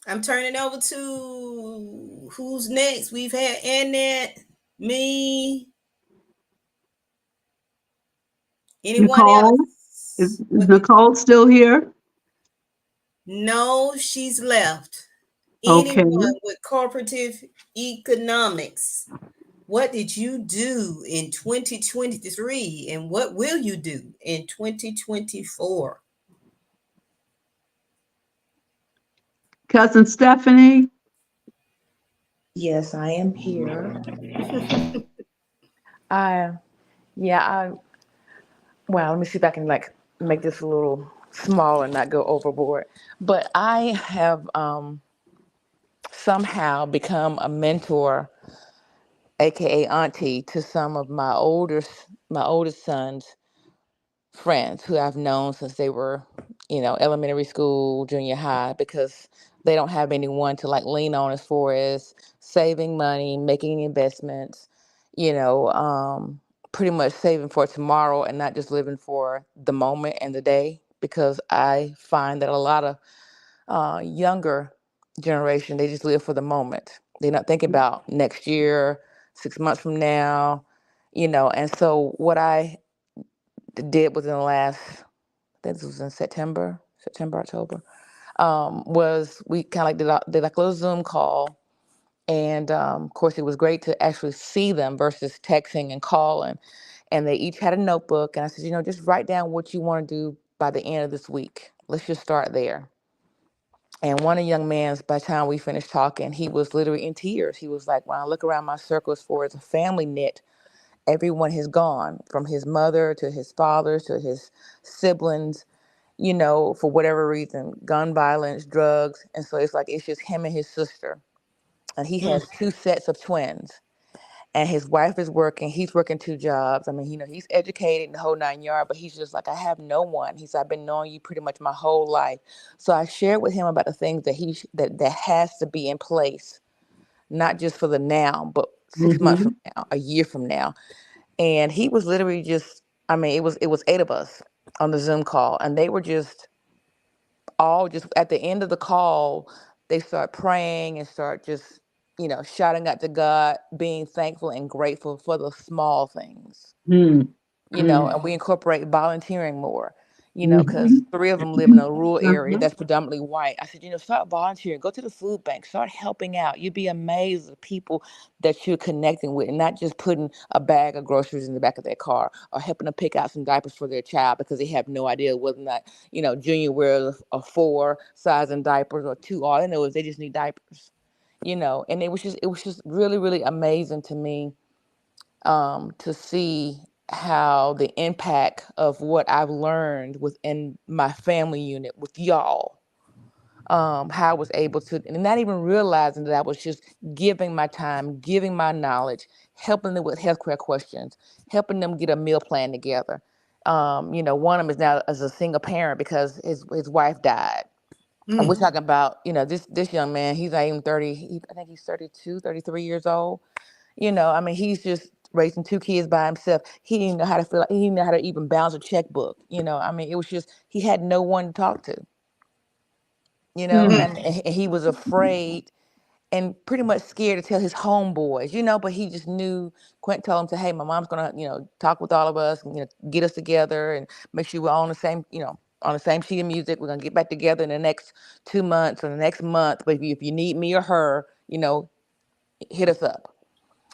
I'm turning over to who's next. We've had Annette, me, anyone Nicole, else? is Nicole still here? No, she's left. Okay. Anyone with cooperative economics? What did you do in 2023 and what will you do in 2024? Cousin Stephanie. Yes, I am here. I yeah, well, let me see if I can like make this a little small and not go overboard. But I have somehow become a mentor, aka auntie, to some of my oldest sons' friends who I've known since they were, elementary school, junior high, because they don't have anyone to like lean on as far as saving money, making investments, pretty much saving for tomorrow and not just living for the moment and the day. Because I find that a lot of younger generation, they just live for the moment. They're not thinking about next year, 6 months from now, And so what I did within the last, I think this was in September, October, was we kind of like did like a little Zoom call. And of course, it was great to actually see them versus texting and calling. And they each had a notebook. And I said, just write down what you want to do by the end of this week. Let's just start there. And one of the young man's, by the time we finished talking, he was literally in tears. He was like, when I look around my circle as far as a family knit, everyone has gone, from his mother to his father to his siblings, for whatever reason, gun violence, drugs. And so it's just him and his sister. And he Mm, has two sets of twins. And his wife is working. He's working two jobs. I mean, he's educated in the whole 9 yards, but he's just like, I have no one. He said, I've been knowing you pretty much my whole life. So I shared with him about the things that has to be in place, not just for the now, but 6 months Mm-hmm. from now, a year from now. And he was literally just, I mean, it was eight of us on the Zoom call, and they were just at the end of the call, they start praying and start just, shouting out to God, being thankful and grateful for the small things, Mm-hmm. and we incorporate volunteering more, because Mm-hmm. three of them live in a rural area Uh-huh. that's predominantly white. I said, start volunteering, go to the food bank, start helping out. You'd be amazed at the people that you're connecting with, and not just putting a bag of groceries in the back of their car or helping them pick out some diapers for their child because they have no idea whether or not, Junior wears a 4 size in diapers or two. All they know is they just need diapers, and it was just really, really amazing to me to see how the impact of what I've learned within my family unit with y'all how I was able to, and not even realizing that I was just giving my time, giving my knowledge, helping them with healthcare questions, helping them get a meal plan together. One of them is now as a single parent because his wife died. And we're Mm. talking about, this young man, he's not even 30, I think he's 32, 33 years old. I mean, he's just raising two kids by himself. He didn't know how to feel, he didn't know how to even balance a checkbook. I mean, it was just, he had no one to talk to, Mm, and he was afraid and pretty much scared to tell his homeboys, but he just knew. Quentin told him, to, hey, my mom's gonna, talk with all of us, and, get us together and make sure we're on the same, on the same sheet of music. We're gonna get back together in the next 2 months or the next month. But if you need me or her, hit us up.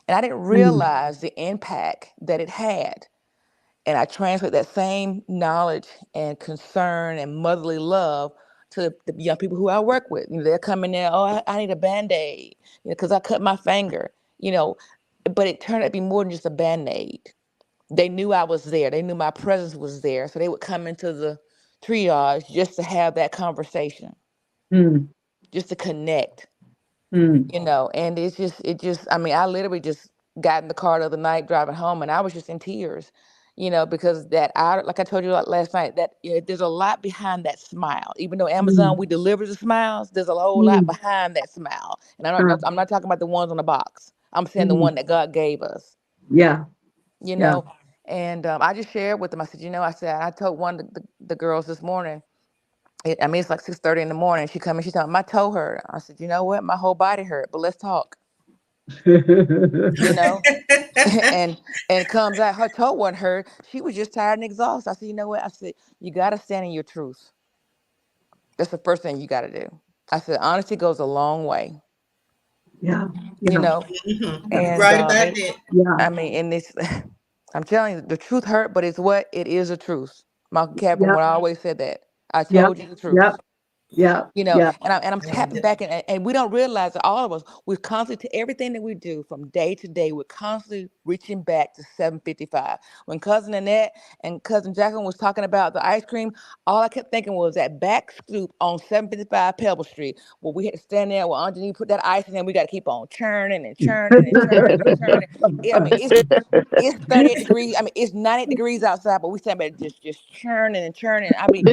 And I didn't mm, realize the impact that it had. And I translate that same knowledge and concern and motherly love to the young people who I work with. They're coming there, oh, I need a Band-Aid, because I cut my finger, you know. But it turned out to be more than just a Band-Aid. They knew I was there. They knew my presence was there. So they would come into the triage just to have that conversation, mm, just to connect. mm. And I mean, I literally just got in the car the other night driving home, and I was just in tears, because like I told you last night, that there's a lot behind that smile. Even though Amazon, Mm, we deliver the smiles, there's a whole lot mm, behind that smile. And uh, I'm not talking about the ones on the box. I'm saying the mm. one that God gave us, Yeah, you yeah. know. And I just shared with them. I said, I told one of the girls this morning. I mean, it's like 6:30 in the morning. She come in, she told me my toe hurt. I said, you know what? My whole body hurt, but let's talk. you know and it comes out her toe wasn't hurt. She was just tired and exhausted. I said, you know what? I said, you got to stand in your truth. That's the first thing you got to do. I said, honesty goes a long way. Yeah, you yeah, know You and right about that. yeah, I mean, and this I'm telling you, the truth hurt, but it is the truth. Malcolm Captain yeah, would always said that. I yeah, told you the truth. yeah, yeah, yeah. And I'm tapping back, and we don't realize that all of us, we're constantly, to everything that we do from day to day, we're constantly reaching back to 755. When Cousin Annette and Cousin Jacqueline was talking about the ice cream, all I kept thinking was that back scoop on 755 Pebble Street, where we had to stand there where Anthony put that ice in, and we got to keep on churning and churning and churning and churning. I mean, it's 38 degrees. I mean, it's 90 degrees outside, but we stand there just churning and churning. I mean,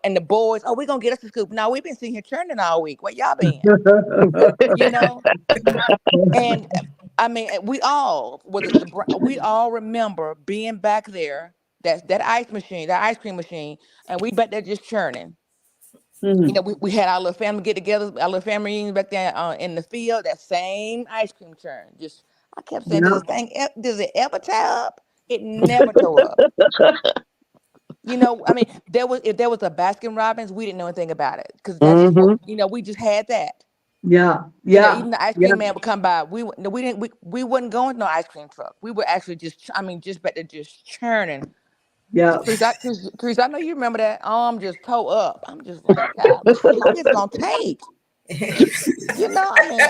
and the boys, oh, we're gonna get us a scoop. Now we've been sitting here churning all week. Where y'all been? You know? And I mean, we all remember being back there, that ice machine, that ice cream machine, and we back there just churning. Mm, We had our little family get together, our little family reunion back there in the field, that same ice cream churn. Just, I kept saying, yeah. does it ever tie up? It never tore up. I mean, if there was a Baskin Robbins, we didn't know anything about it because that's just what Hmm. we just had that. Yeah, yeah, Even the ice yeah, cream man would come by. We didn't we wouldn't go into no ice cream truck. We were actually just back there just churning. yeah. Teresa, I know you remember that. I'm just toe up. I'm just like, God, how long is it gonna take? I mean,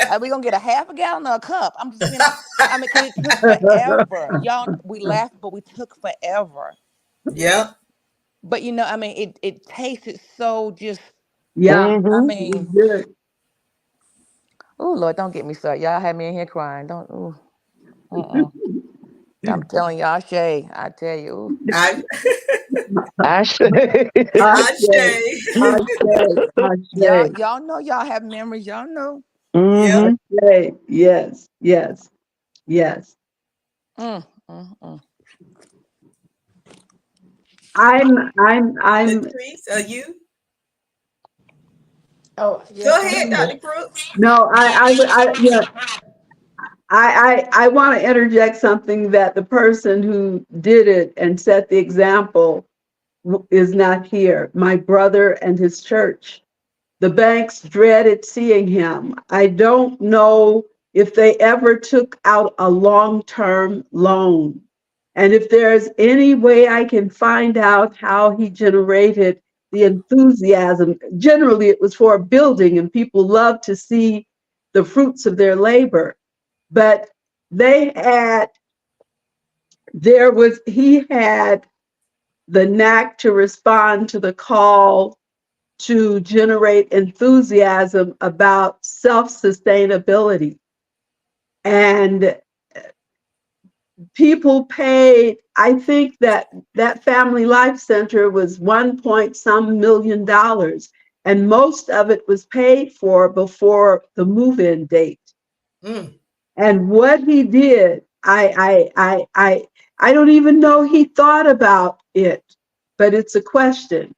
are we gonna get a half a gallon or a cup? I'm just, I mean, because it took forever. Y'all, we laughed, but we took forever. Yep. But I mean, it tasted so just. Yeah, I Hmm. it was mean, good. oh Lord, don't get me started. Y'all had me in here crying. Don't. Ooh, mm-mm. I'm telling y'all, Shay. I tell you, ooh. I I say. I I say, say. I say, I say, Y'all know y'all have memories. Y'all know. Yep. I Hmm. say, yes, yes, yes. Mm, mm, mm. I'm, Latrice, are you? Oh, Go yes, I'm ahead, here. Dr. Brooks. no, yeah, I want to interject something that the person who did it and set the example is not here. My brother and his church. The banks dreaded seeing him. I don't know if they ever took out a long-term loan. And if there's any way I can find out how he generated the enthusiasm, generally it was for a building and people love to see the fruits of their labor. But they had, he had the knack to respond to the call to generate enthusiasm about self-sustainability. And people paid, I think that that Family Life Center was 1 point some million dollars, and most of it was paid for before the move-in date. Mm. And what he did, I don't even know he thought about it, but it's a question.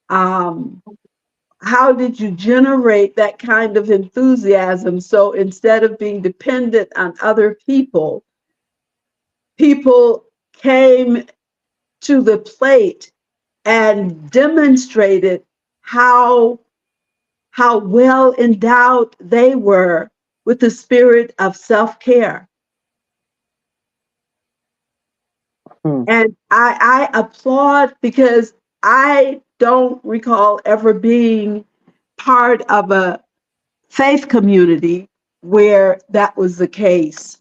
Um, how did you generate that kind of enthusiasm? So instead of being dependent on other people, people came to the plate and demonstrated how well endowed they were with the spirit of self-care. Hmm. And I applaud, because I don't recall ever being part of a faith community where that was the case.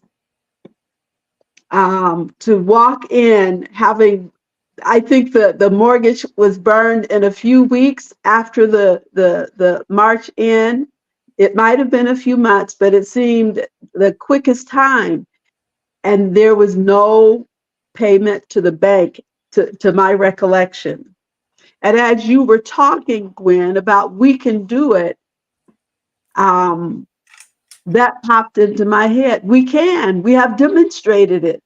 To walk in having, I think the mortgage was burned in a few weeks after the march in. It might have been a few months, but it seemed the quickest time. And there was no payment to the bank, to my recollection. And as you were talking, Gwen, about we can do it, um, that popped into my head. We can. We have demonstrated it.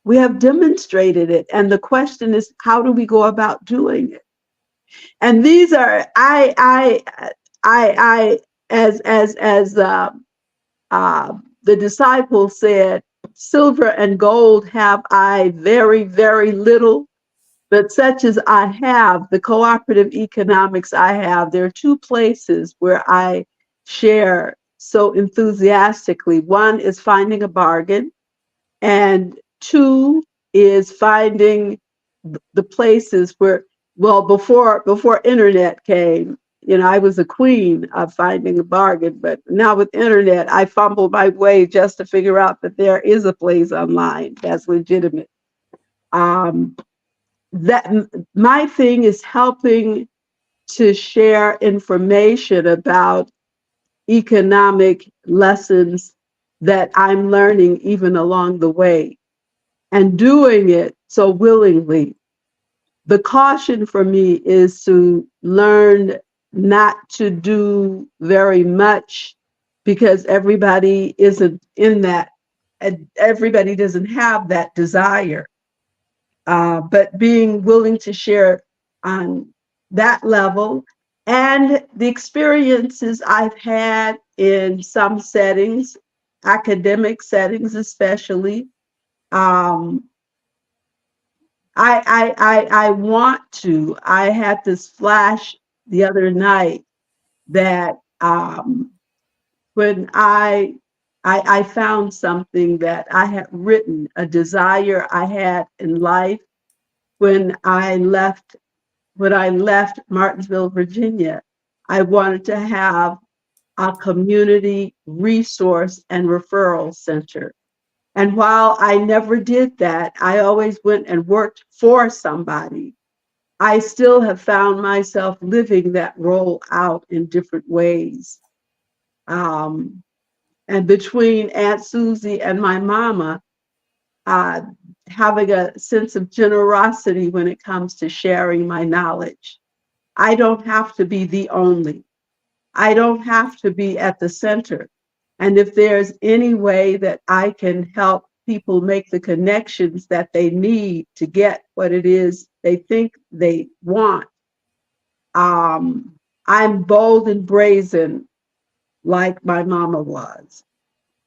We have demonstrated it. And the question is, how do we go about doing it? And these are, as the disciples said, silver and gold have I very, very little, but such as I have, the cooperative economics I have, there are two places where I share so enthusiastically. One is finding a bargain, and two is finding the places where, well, before internet came, I was a queen of finding a bargain, but now with internet, I fumble my way just to figure out that there is a place online that's legitimate. Um, that my thing is helping to share information about economic lessons that I'm learning even along the way, and doing it so willingly. The caution for me is to learn not to do very much, because everybody isn't in that, and everybody doesn't have that desire. But being willing to share on that level, and the experiences I've had in some settings, academic settings especially. Um, I want to. I had this flash the other night that when I found something that I had written, a desire I had in life when I left Martinsville, Virginia. I wanted to have a community resource and referral center. And while I never did that, I always went and worked for somebody. I still have found myself living that role out in different ways. Um, and between Aunt Susie and my mama, uh, having a sense of generosity when it comes to sharing my knowledge. I don't have to be the only. I don't have to be at the center. And if there's any way that I can help people make the connections that they need to get what it is they think they want, I'm bold and brazen like my mama was.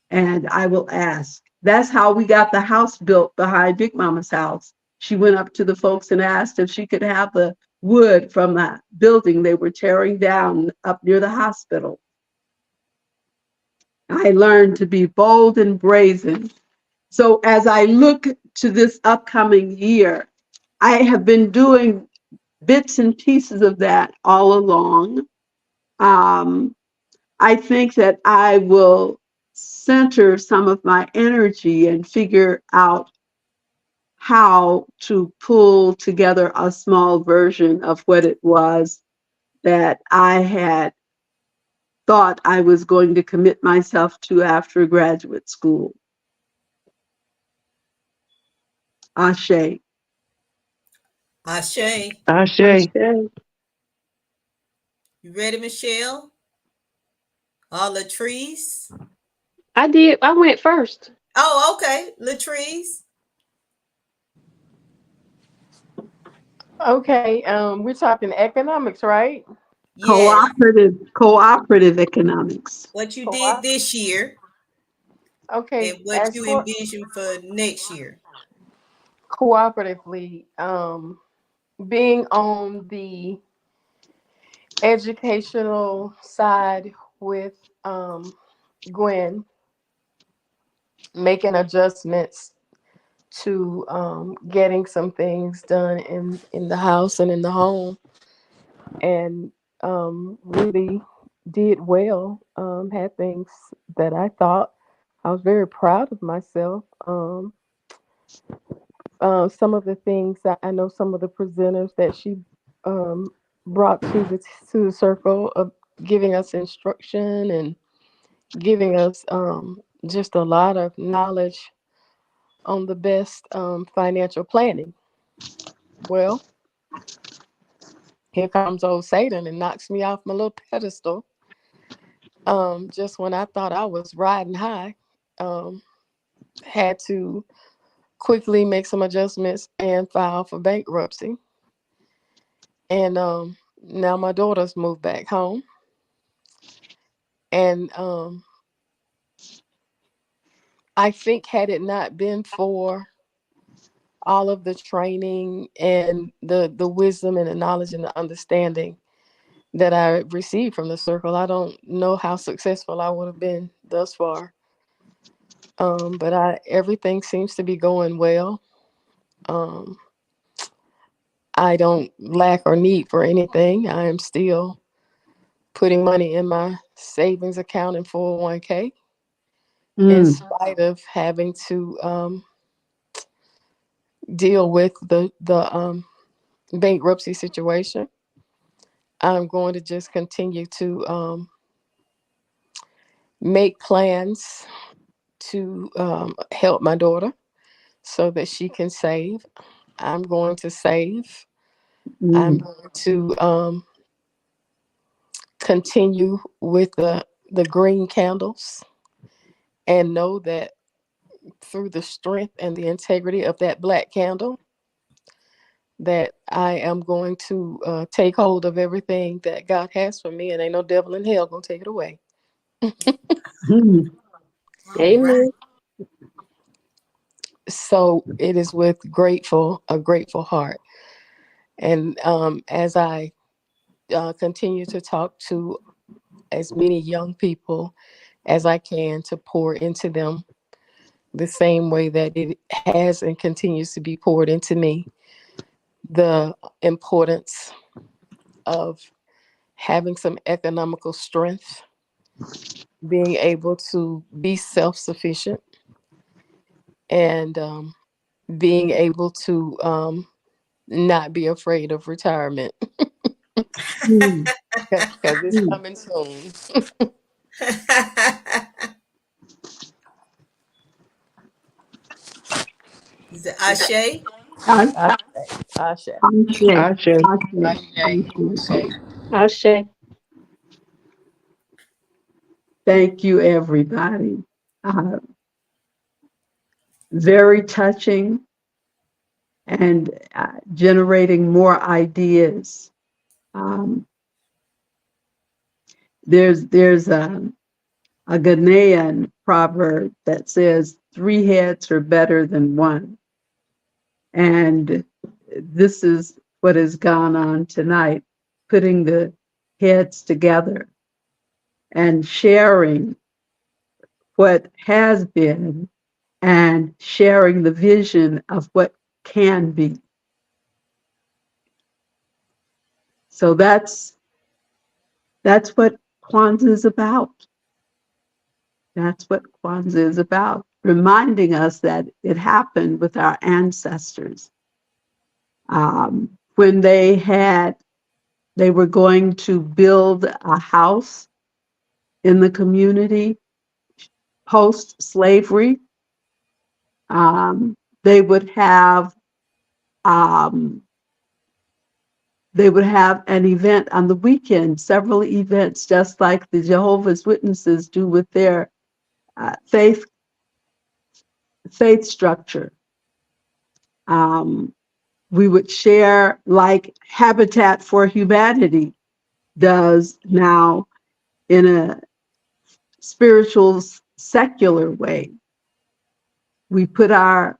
And I will ask. That's how we got the house built behind Big Mama's house. She went up to the folks and asked if she could have the wood from that building they were tearing down up near the hospital. I learned to be bold and brazen. So as I look to this upcoming year, I have been doing bits and pieces of that all along. Um, I think that I will center some of my energy and figure out how to pull together a small version of what it was that I had thought I was going to commit myself to after graduate school. Ashe. Ashe. Ashe. Ashe. You ready, Michelle? All the trees. I did. I went first. Oh, okay. Latrice. Okay, we're talking economics, right? Yes. Cooperative economics. What you did Co-op. this year Okay, and what as you for envision for next year. cooperatively, being on the educational side with Gwen, making adjustments to getting some things done in the house and in the home, and really did well. Had things that I thought I was very proud of myself. Some of the things that I know, some of the presenters that she um, brought to the circle of giving us instruction and giving us just a lot of knowledge on the best financial planning. Well, here comes old Satan and knocks me off my little pedestal. Just when I thought I was riding high, um, had to quickly make some adjustments and file for bankruptcy. And now my daughter's moved back home. And I think had it not been for all of the training and the wisdom and the knowledge and the understanding that I received from the circle, I don't know how successful I would have been thus far. But everything seems to be going well. Um, I don't lack or need for anything. I am still putting money in my savings account and 401k in Mm, spite of having to deal with the bankruptcy situation. I'm going to just continue to make plans to help my daughter so that she can save. I'm going to save. I'm mm, going to continue with the green candles and know that through the strength and the integrity of that black candle, that I am going to take hold of everything that God has for me, and ain't no devil in hell gonna take it away. mm, All right. Amen. So it is with a grateful heart, and as I continue to talk to as many young people as I can to pour into them the same way that it has and continues to be poured into me, the importance of having some economical strength, being able to be self sufficient, and being able to not be afraid of retirement mm, because it's mm. coming soon. Is it Ashe? I, I say, Ashe. Ashe. Ashe. Ashe. I say. Ashe. Thank you, everybody. Uh, very touching and generating more ideas. Um, there's a Ghanaian proverb that says three heads are better than one. And this is what has gone on tonight, putting the heads together and sharing what has been and sharing the vision of what can be. So that's what Kwanzaa is about. That's what Kwanzaa is about, reminding us that it happened with our ancestors when they had They were going to build a house in the community post-slavery. They would have um, they would have an event on the weekend, several events, just like the Jehovah's Witnesses do with their faith structure. We would share like Habitat for Humanity does now in a spiritual, secular way. We put our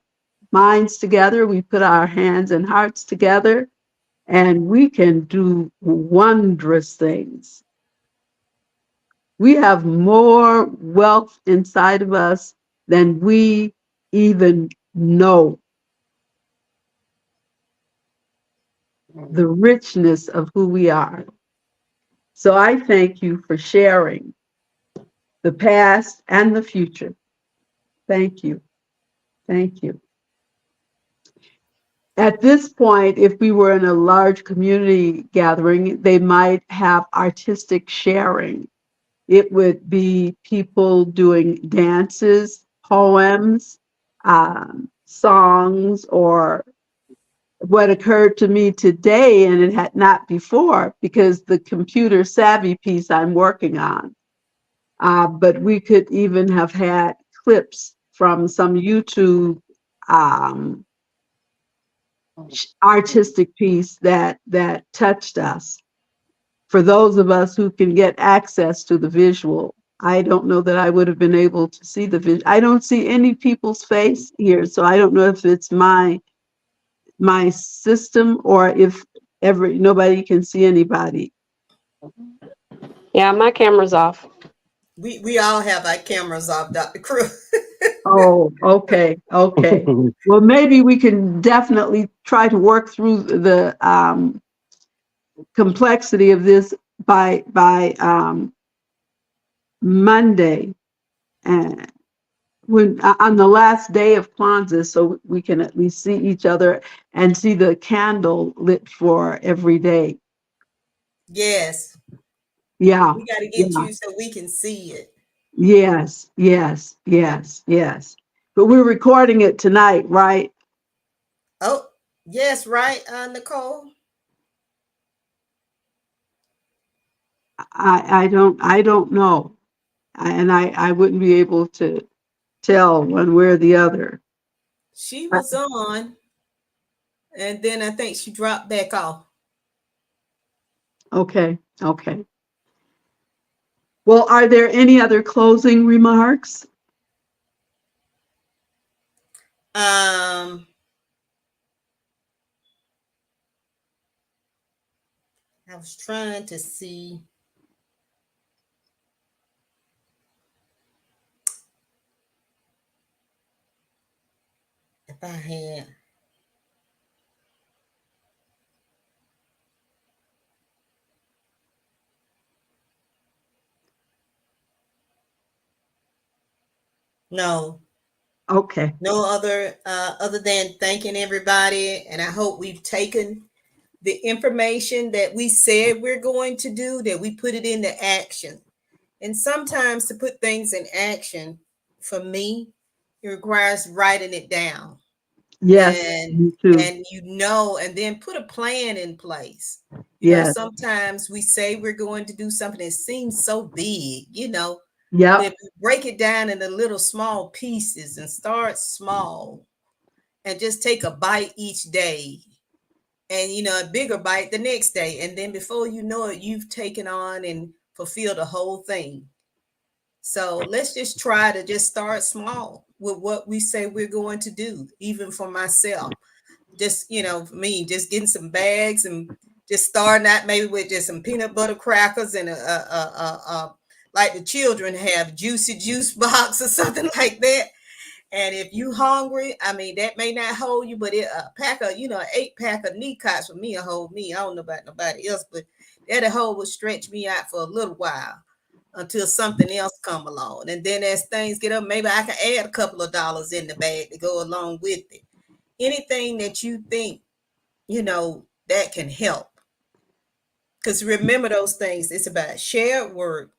minds together, we put our hands and hearts together, and we can do wondrous things. We have more wealth inside of us than we even know. The richness of who we are. So I thank you for sharing the past and the future. Thank you. Thank you. At this point, if we were in a large community gathering, they might have artistic sharing. It would be people doing dances, poems, songs, or what occurred to me today, and it had not before, because the computer savvy piece I'm working on. But we could even have had clips from some YouTube artistic piece that touched us. For those of us who can get access to the visual, I don't know that I would have been able to see the visual. I don't see any people's face here, so I don't know if it's my system or if nobody can see anybody. Yeah, my camera's off. We all have our cameras off, Dr. Crew. Oh, okay. Well, maybe we can definitely try to work through the complexity of this by Monday, and when on the last day of Kwanzaa, so we can at least see each other and see the candle lit for every day. Yes. Yeah. We got to get Yeah. you so we can see it. Yes. But we're recording it tonight, right? Oh, yes, right, Nicole. I don't know, and I wouldn't be able to tell one way or the other. She was on, and then I think she dropped back off. Okay. Well, are there any other closing remarks? I was trying to see. If I had. No. Okay. No other than thanking everybody, and I hope we've taken the information that we said we're going to do, that we put it into action. And sometimes to put things in action, for me, it requires writing it down. Yes, And me too. and then put a plan in place. Yes. Sometimes we say we're going to do something that seems so big, Yep. but if we break it down into little small pieces and start small and just take a bite each day, and a bigger bite the next day, and then before you know it, you've taken on and fulfilled the whole thing. So let's just try to just start small with what we say we're going to do. Even for myself, just for me, just getting some bags and just starting out maybe with just some peanut butter crackers and like the children have, juicy juice box or something like that. And if you hungry, I mean, that may not hold you, but a pack of, an 8-pack of kneecaps for me will hold me. I don't know about nobody else, but that whole will stretch me out for a little while until something else come along. And then as things get up, maybe I can add a couple of dollars in the bag to go along with it. Anything that you think, that can help. Because remember those things. It's about shared work,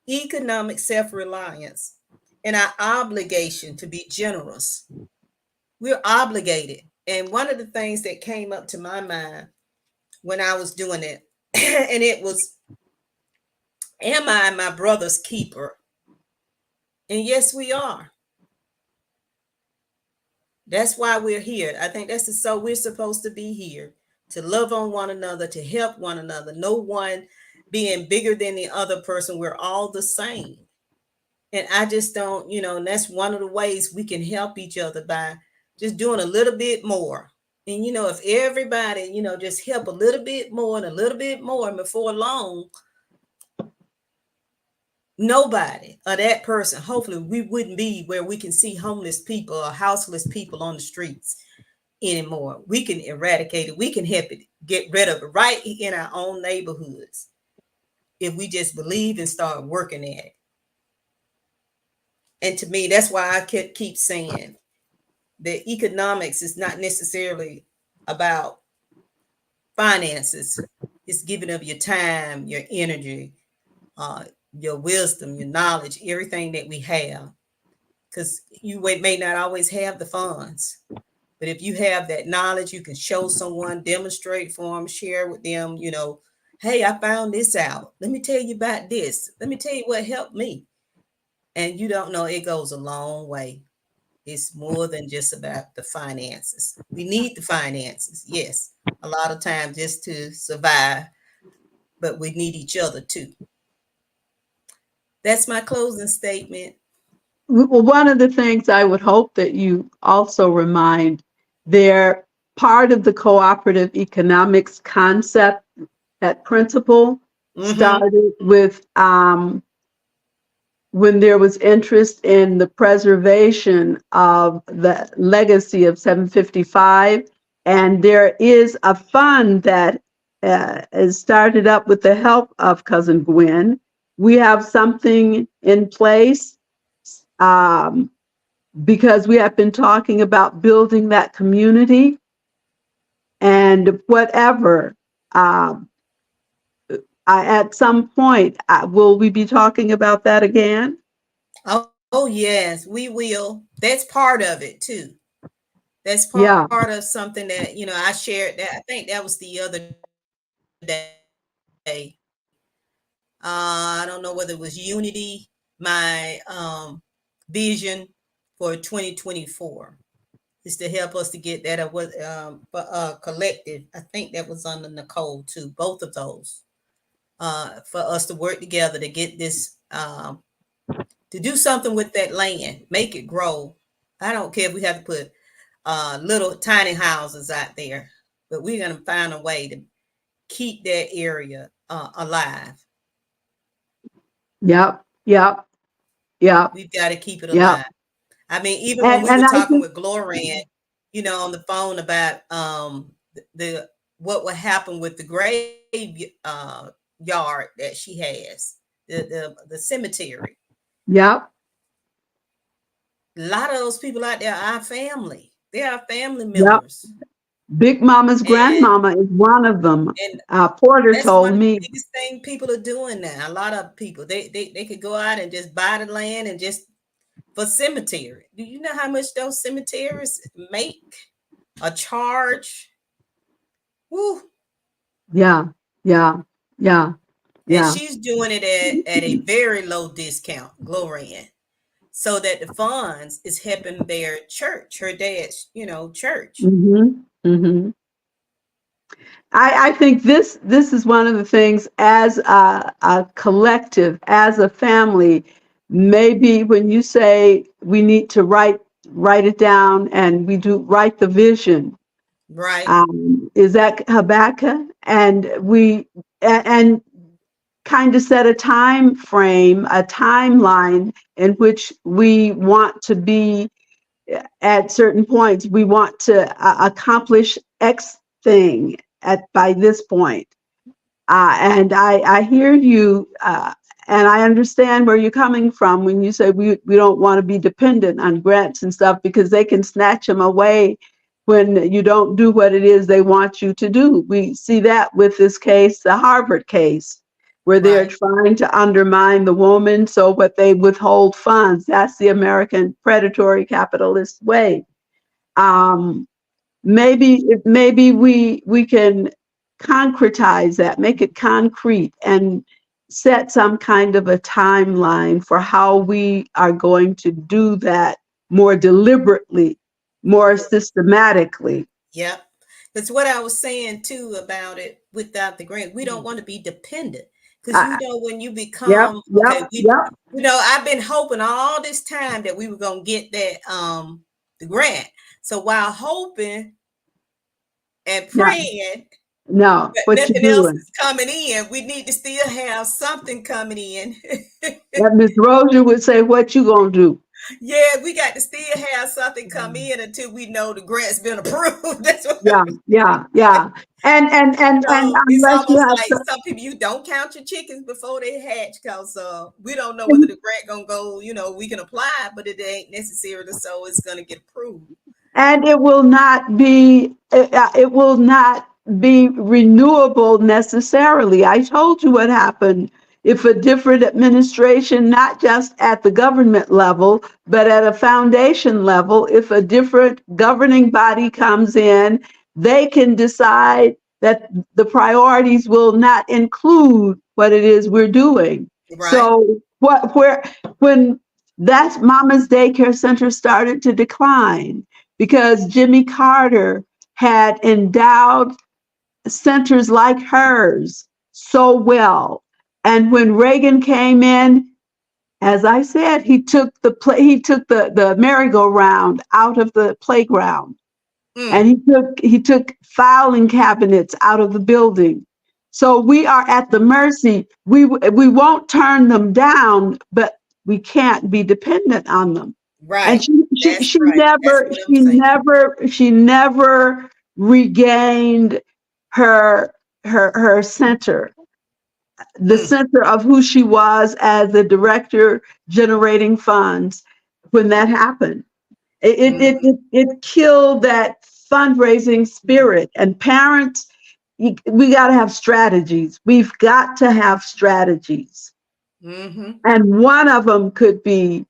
economic self-reliance, and our obligation to be generous. We're obligated. And one of the things that came up to my mind when I was doing it, and it was, am I my brother's keeper? And yes, we are. That's why we're here. I think that's so we're supposed to be here to love on one another, to help one another. No one being bigger than the other person. We're all the same. And I just don't, and that's one of the ways we can help each other by just doing a little bit more. And, if everybody, just help a little bit more and a little bit more, and before long, nobody or that person, hopefully we wouldn't be where we can see homeless people or houseless people on the streets anymore. We can eradicate it. We can help it, get rid of it right in our own neighborhoods if we just believe and start working at it. And to me, that's why I keep saying that economics is not necessarily about finances. It's giving of your time, your energy, your wisdom, your knowledge, everything that we have. Because you may not always have the funds, but if you have that knowledge, you can show someone, demonstrate for them, share with them, hey, I found this out. Let me tell you about this. Let me tell you what helped me. And you don't know, it goes a long way. It's more than just about the finances. We need the finances, yes, a lot of times just to survive, but we need each other too. That's my closing statement. Well, one of the things I would hope that you also remind, they're part of the cooperative economics concept, that principle started with when there was interest in the preservation of the legacy of 755. And there is a fund that is started up with the help of Cousin Gwen. We have something in place because we have been talking about building that community and whatever. At some point, will we be talking about that again? Oh yes, we will. That's part of it too. That's Yeah. part of something that, I shared that. I think that was the other day. I don't know whether it was Unity, my vision for 2024 is to help us to get that. It was collective. I think that was under Nicole too. Both of those for us to work together to get this, to do something with that land, make it grow. I don't care if we have to put little tiny houses out there, but we're going to find a way to keep that area alive. Yep. We've got to keep it Yep. alive. I mean, even when we were I talking think, with Gloria, on the phone about the what would happen with the grave yard that she has, the cemetery. yep. A lot of those people out there are family. They are family Yep. members. Big Mama's And grandmama is one of them. and Porter that's told one of the me. biggest thing people are doing now. A lot of people, they could go out and just buy the land and just for cemetery. Do you know how much those cemeteries make? A charge? Woo. Yeah. And she's doing it at a very low discount, Gloria, so that the funds is helping their church, her dad's, church. Mm-hmm. I think this is one of the things, as a collective, as a family, maybe when you say we need to write it down and we do write the vision. Right. Is that Habakkuk? And and kind of set a time frame, a timeline in which we want to be at certain points. We want to accomplish X thing by this point. And I hear you, and I understand where you're coming from when you say we don't want to be dependent on grants and stuff, because they can snatch them away when you don't do what it is they want you to do. We see that with this case, the Harvard case, where they're Right. trying to undermine the woman, so what they withhold funds. That's the American predatory capitalist way. Um, maybe we can concretize that, make it concrete, and set some kind of a timeline for how we are going to do that more deliberately, more systematically. Yep. That's what I was saying too about it without the grant. We don't want to be dependent because I, when you yep, become okay, yep, yep. I've been hoping all this time that we were gonna get that the grant. So while hoping and No, praying, no, but what you nothing else doing? is coming in, we need to still have something coming in. That Miss Rosa would say, "What you gonna do?" Yeah, we got to still have something come in until we know the grant's been approved. That's what. Yeah, yeah, yeah. And So it's unless you almost have like to, some people, you don't count your chickens before they hatch, because we don't know whether the grant gonna go. We can apply, but it ain't necessary, so it's gonna get approved. and it will not be renewable necessarily. I told you what happened if a different administration, not just at the government level, but at a foundation level, if a different governing body comes in, they can decide that the priorities will not include what it is we're doing. Right. So when that Mama's Daycare Center started to decline, because Jimmy Carter had endowed centers like hers so well. And when Reagan came in, as I said, he took the merry-go-round out of the playground, and Mm. he took filing cabinets out of the building. So we are at the mercy. We won't turn them down, but we can't be dependent on them. And Right. That's she right. That's never what I'm saying. she never regained her her center, the Mm. center of who she was as the director generating funds. When that happened, Mm. it killed that fundraising spirit. And parents, we got to have strategies. We've got to have strategies. Mm-hmm. And one of them could be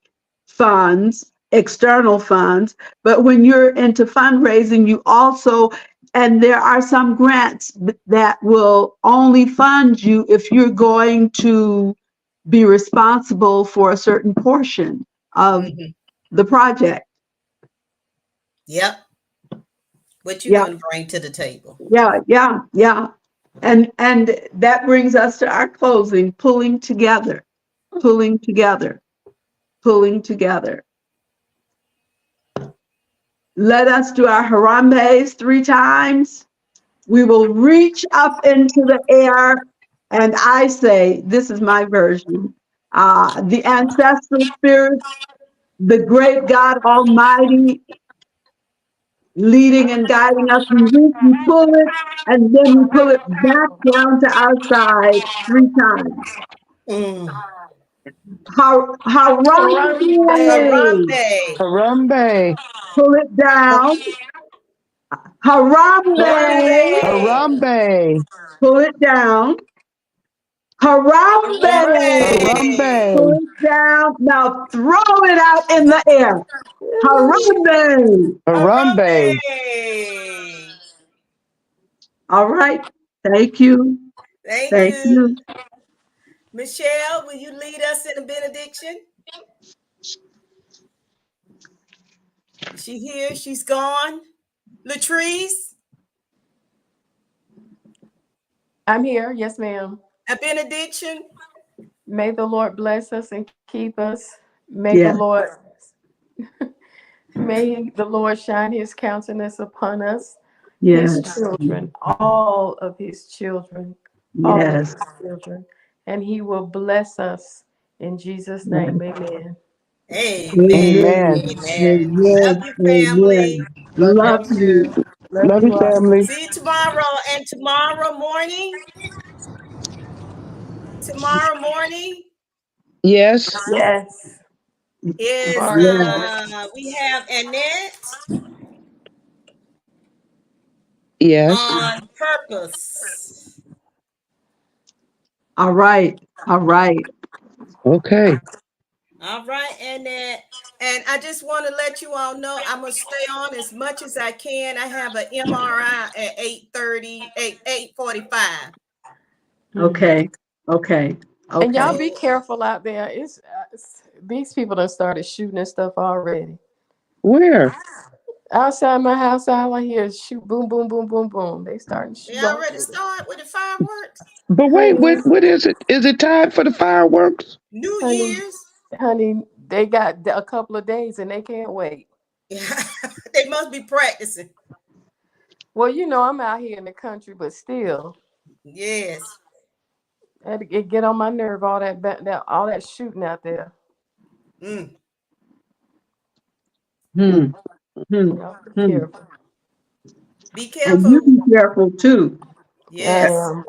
funds, external funds. But when you're into fundraising, you also, and there are some grants that will only fund you if you're going to be responsible for a certain portion of Mm-hmm. the project. Yep. What you Yeah, gonna bring to the table? yeah, yeah, yeah. And that brings us to our closing, pulling together, pulling together, pulling together. Let us do our Harambe's 3 times. We will reach up into the air, and I say, this is my version, the ancestral spirits, the great God Almighty leading and guiding us. We pull it, and then we pull it back down to our side 3 times. Mm. Harambe, Harambe. Harambe, pull it down. Harambe, Harambe. Harambe, pull it down. Harambe, pull Harambe, it down. Now throw it out in the air. Harambe. Harambe. Harambe. All right. Thank you. Thank Thank you. you. Michelle, will you lead us in a benediction? Is she here? She's gone. Latrice, I'm here. Yes, ma'am. a benediction. May the Lord bless us and keep us. May the Yeah. Lord May the Lord shine his countenance upon us, his Yes. children, all of his children, all of Yes. his children, and he will bless us in Jesus' Yes. name. Amen. Amen. Amen. Amen. Amen. Love Amen. you, family. Amen. Love Love y'all you. too. Love Love you, you all. family. See you tomorrow. And tomorrow morning, tomorrow morning Yes. Yes. is Tomorrow Yes. morning. we have Annette Yes. On purpose. All right. All right. Okay. All right, and I just want to let you all know I'm gonna stay on as much as I can. I have an MRI at 8:30, 8:45. Okay. Okay. And y'all Okay. be So careful out there. These people done started shooting and stuff already. Where? Outside my house, all I hear is shoot, boom, boom, boom, boom, boom. They starting to they shoot already already. start with the fireworks. But wait, Honey, what is it? Is it time for the fireworks? New honey, Year's. honey, they got a couple of days and they can't wait. They must be practicing. Well, you know, I'm out here in the country, but still, Yes. it get on my nerve all that shooting out there. Mm. Hmm. Hmm. Y'all be Hmm. careful. Be And you careful. be careful too. I Yes. am.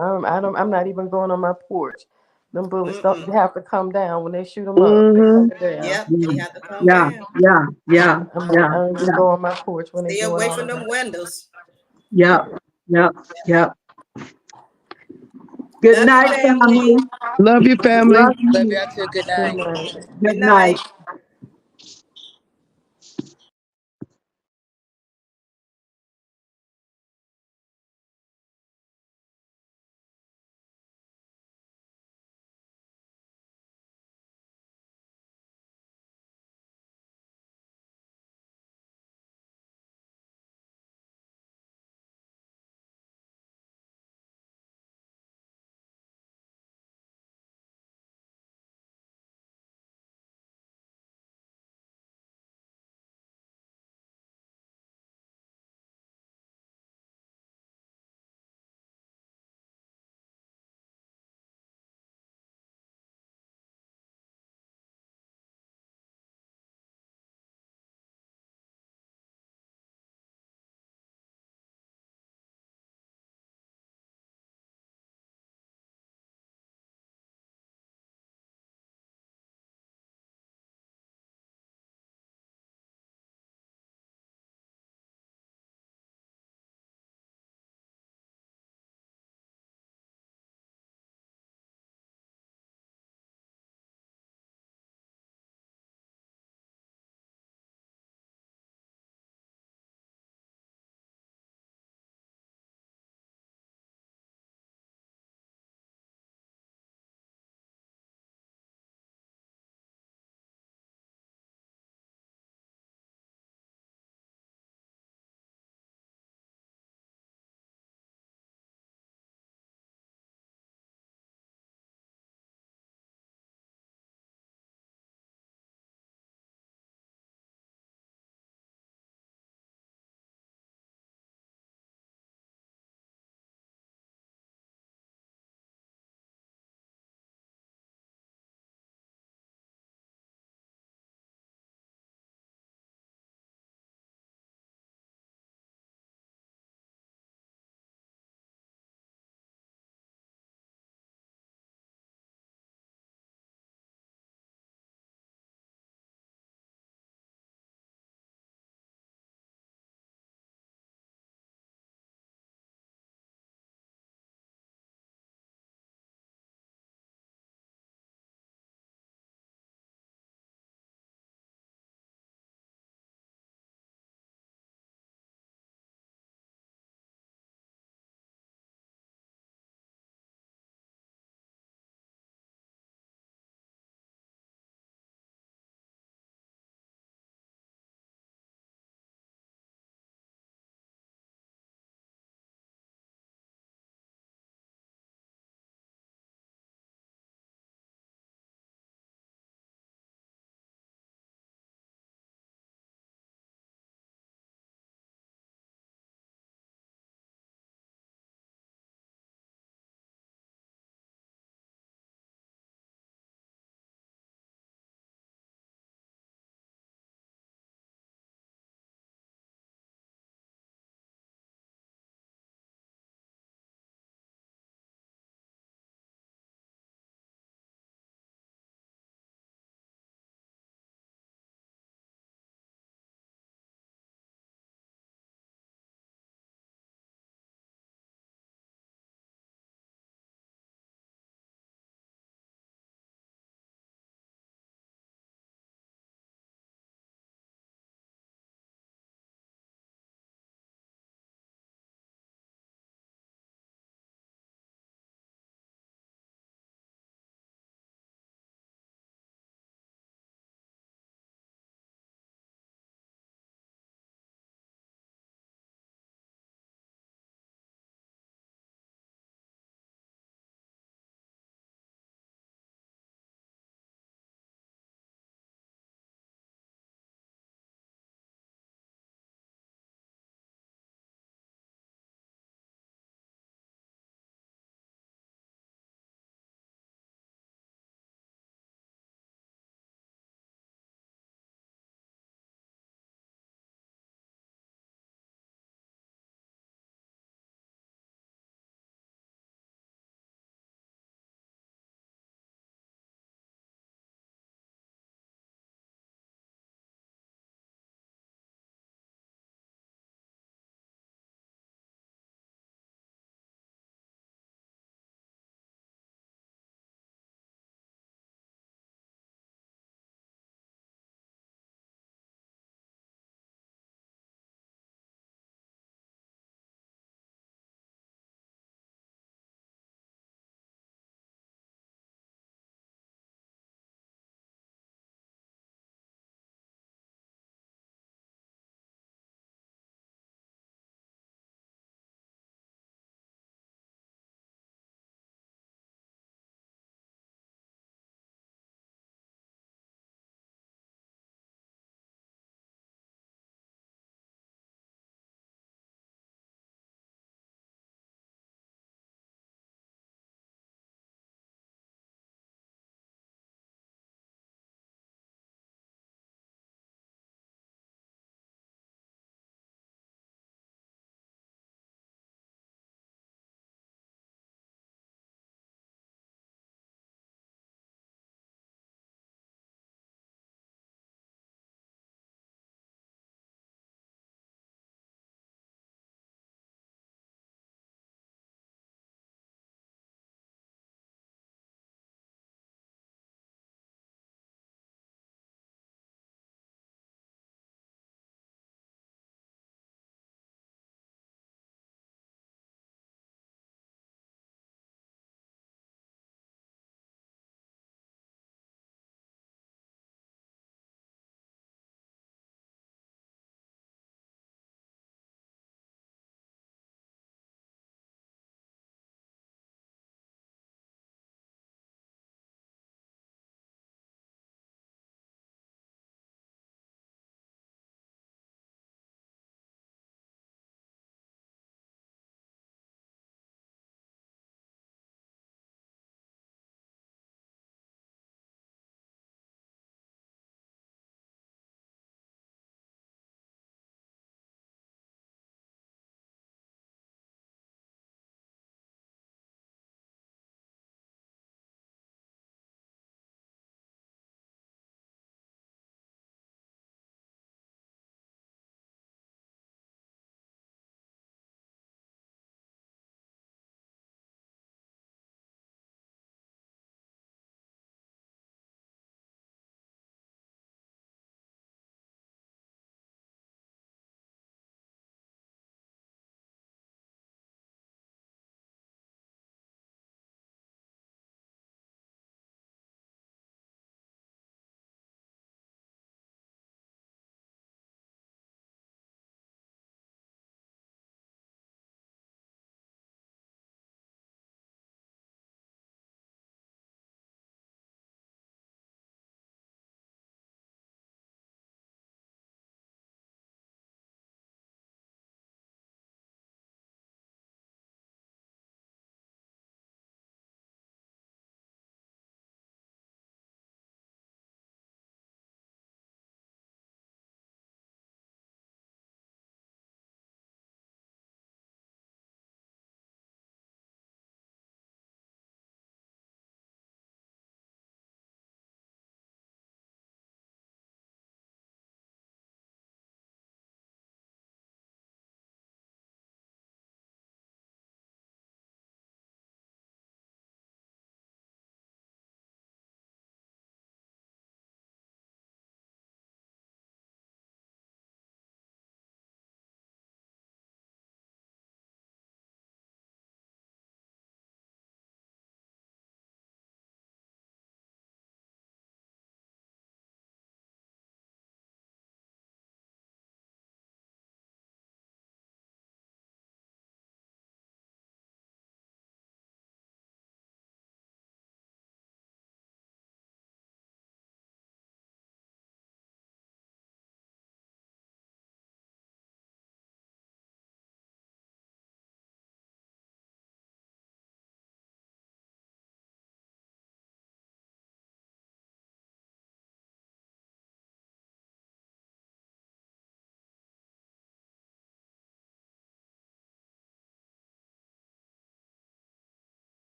I'm not even going on my porch. Them bullets don't Mm-mm. they have to come down when they shoot them up. They Mm-hmm. coming down. Yep. They Yeah. have to come Yeah. down. Yeah. Yeah. I Yeah. don't even Yeah. go on my porch when they Stay doing away all from of them that. windows. Yeah. Yeah. Yeah. Good Love you, night, family. family. Love your family. Love Love you. y'all too. Good Good night. night. Good Good night. night.